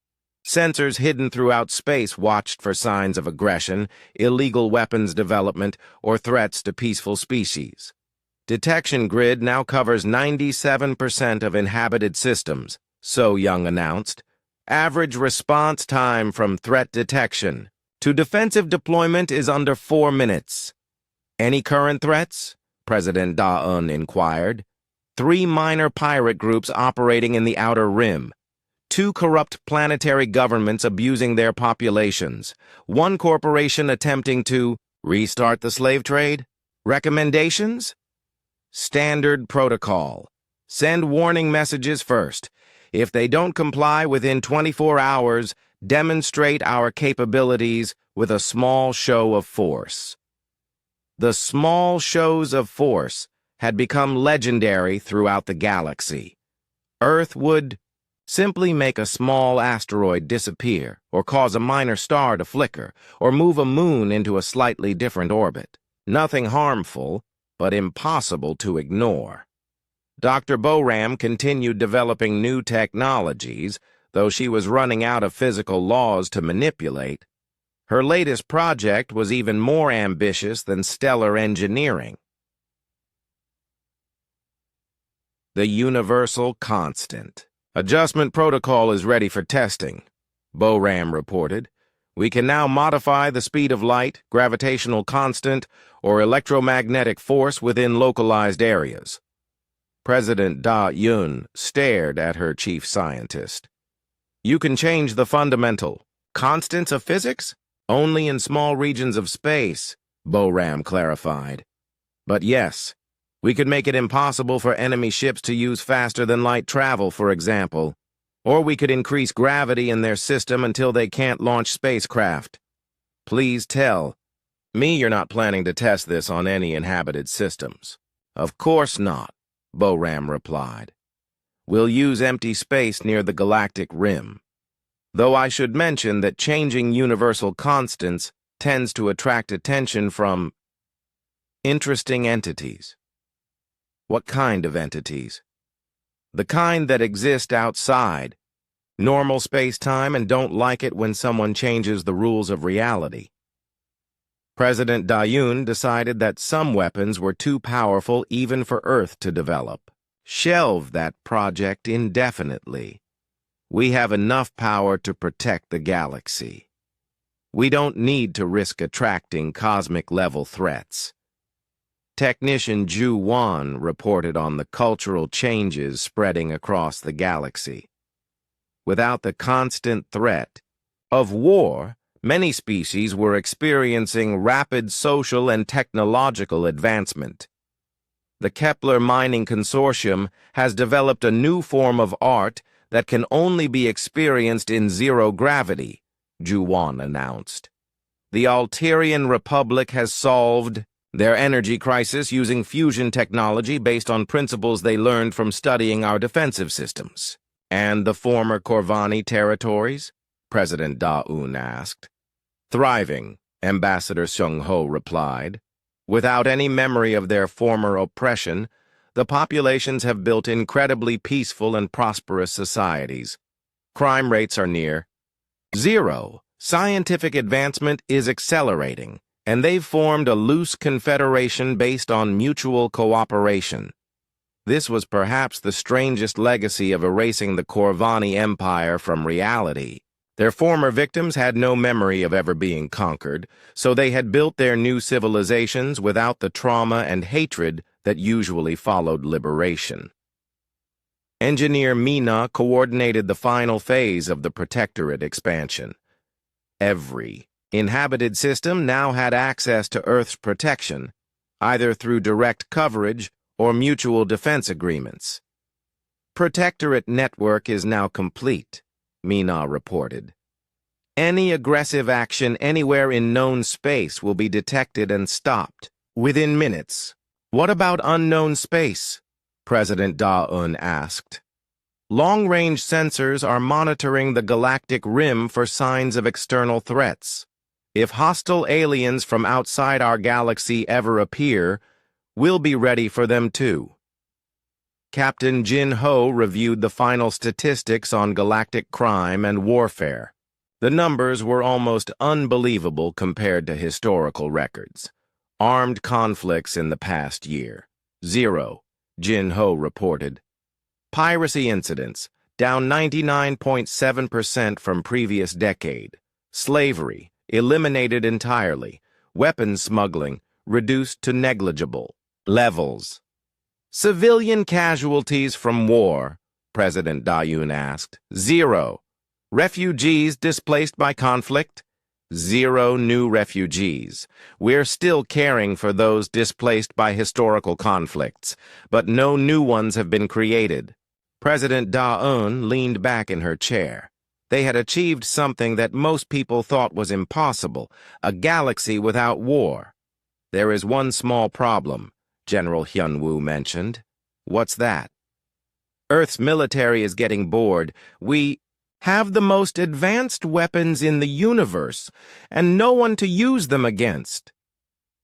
Sensors hidden throughout space watched for signs of aggression, illegal weapons development, or threats to peaceful species. Detection grid now covers 97% of inhabited systems, So-young announced. Average response time from threat detection to defensive deployment is under 4 minutes. Any current threats? President Da-eun inquired. 3 minor pirate groups operating in the Outer Rim. 2 corrupt planetary governments abusing their populations. 1 corporation attempting to restart the slave trade. Recommendations? Standard protocol. Send warning messages first. If they don't comply within 24 hours, demonstrate our capabilities with a small show of force. The small shows of force had become legendary throughout the galaxy. Earth would simply make a small asteroid disappear, or cause a minor star to flicker, or move a moon into a slightly different orbit. Nothing harmful, but impossible to ignore. Dr. Boram continued developing new technologies, though she was running out of physical laws to manipulate. Her latest project was even more ambitious than stellar engineering. The Universal Constant. Adjustment protocol is ready for testing, Boram reported. We can now modify the speed of light, gravitational constant, or electromagnetic force within localized areas. President Da-eun stared at her chief scientist. You can change the fundamental constants of physics? Only in small regions of space, Boram clarified. But yes, we could make it impossible for enemy ships to use faster-than-light travel, for example. Or we could increase gravity in their system until they can't launch spacecraft. Please tell me you're not planning to test this on any inhabited systems. Of course not, Boram replied. We'll use empty space near the galactic rim. Though I should mention that changing universal constants tends to attract attention from interesting entities. What kind of entities? The kind that exist outside, normal space-time, and don't like it when someone changes the rules of reality. President Da-eun decided that some weapons were too powerful even for Earth to develop. Shelve that project indefinitely. We have enough power to protect the galaxy. We don't need to risk attracting cosmic-level threats. Technician Ju Wan reported on the cultural changes spreading across the galaxy. Without the constant threat of war, many species were experiencing rapid social and technological advancement. the Kepler Mining Consortium has developed a new form of art that can only be experienced in zero gravity, Juwan announced. The Alterian Republic has solved their energy crisis using fusion technology based on principles they learned from studying our defensive systems. And the former Corvani territories? President Da-Un asked. Thriving, Ambassador Sung-Ho replied. Without any memory of their former oppression, the populations have built incredibly peaceful and prosperous societies. Crime rates are near zero. Scientific advancement is accelerating, and they've formed a loose confederation based on mutual cooperation. This was perhaps the strangest legacy of erasing the Corvani Empire from reality. Their former victims had no memory of ever being conquered, so they had built their new civilizations without the trauma and hatred that usually followed liberation. Engineer Mina coordinated the final phase of the Protectorate expansion. Every inhabited system now had access to Earth's protection, either through direct coverage or mutual defense agreements. Protectorate network is now complete, Mina reported. Any aggressive action anywhere in known space will be detected and stopped within minutes. What about unknown space? President Da-Un asked. Long-range sensors are monitoring the galactic rim for signs of external threats. If hostile aliens from outside our galaxy ever appear, we'll be ready for them too. Captain Jin Ho reviewed the final statistics on galactic crime and warfare. The numbers were almost unbelievable compared to historical records. Armed conflicts in the past year. 0, Jin Ho reported. Piracy incidents, down 99.7% from previous decade. Slavery, eliminated entirely. Weapons smuggling, reduced to negligible levels. Civilian casualties from war, President Da-Un asked. 0. Refugees displaced by conflict? 0 new refugees. We're still caring for those displaced by historical conflicts, but no new ones have been created. President Da-Un leaned back in her chair. They had achieved something that most people thought was impossible, a galaxy without war. There is one small problem, General Hyun-woo mentioned. What's that? Earth's military is getting bored. We have the most advanced weapons in the universe, and no one to use them against.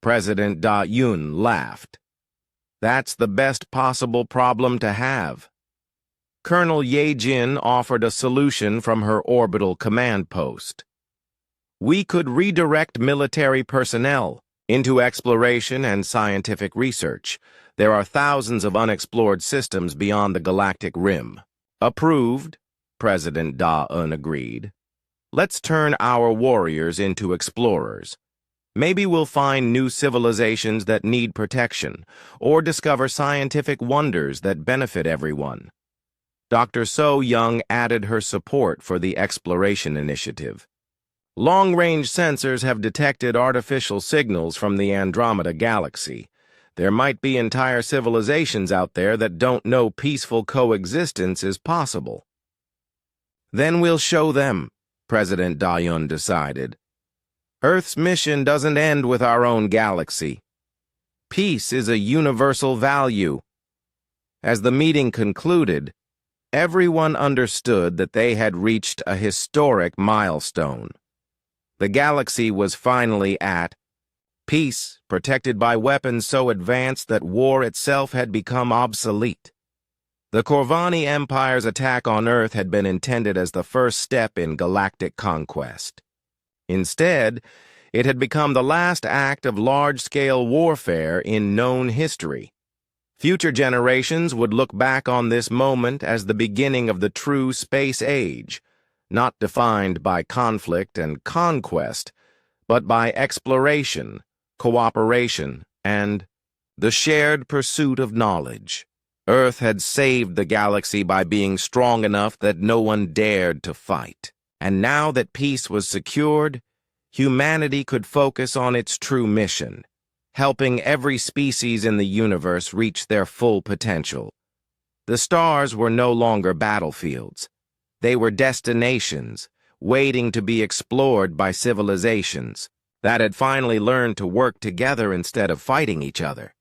President Da-Un laughed. That's the best possible problem to have. Colonel Ye-jin offered a solution from her orbital command post. We could redirect military personnel into exploration and scientific research. There are thousands of unexplored systems beyond the galactic rim. Approved, President Da-Un agreed. Let's turn our warriors into explorers. Maybe we'll find new civilizations that need protection, or discover scientific wonders that benefit everyone. Dr. So-young added her support for the exploration initiative. Long-range sensors have detected artificial signals from the Andromeda galaxy. There might be entire civilizations out there that don't know peaceful coexistence is possible. Then we'll show them, President Da-Un decided. Earth's mission doesn't end with our own galaxy. Peace is a universal value. As the meeting concluded, everyone understood that they had reached a historic milestone. The galaxy was finally at peace, protected by weapons so advanced that war itself had become obsolete. The Corvani Empire's attack on Earth had been intended as the first step in galactic conquest. Instead, it had become the last act of large-scale warfare in known history. Future generations would look back on this moment as the beginning of the true space age, not defined by conflict and conquest, but by exploration, cooperation, and the shared pursuit of knowledge. Earth had saved the galaxy by being strong enough that no one dared to fight. And now that peace was secured, humanity could focus on its true mission, helping every species in the universe reach their full potential. The stars were no longer battlefields. They were destinations, waiting to be explored by civilizations that had finally learned to work together instead of fighting each other.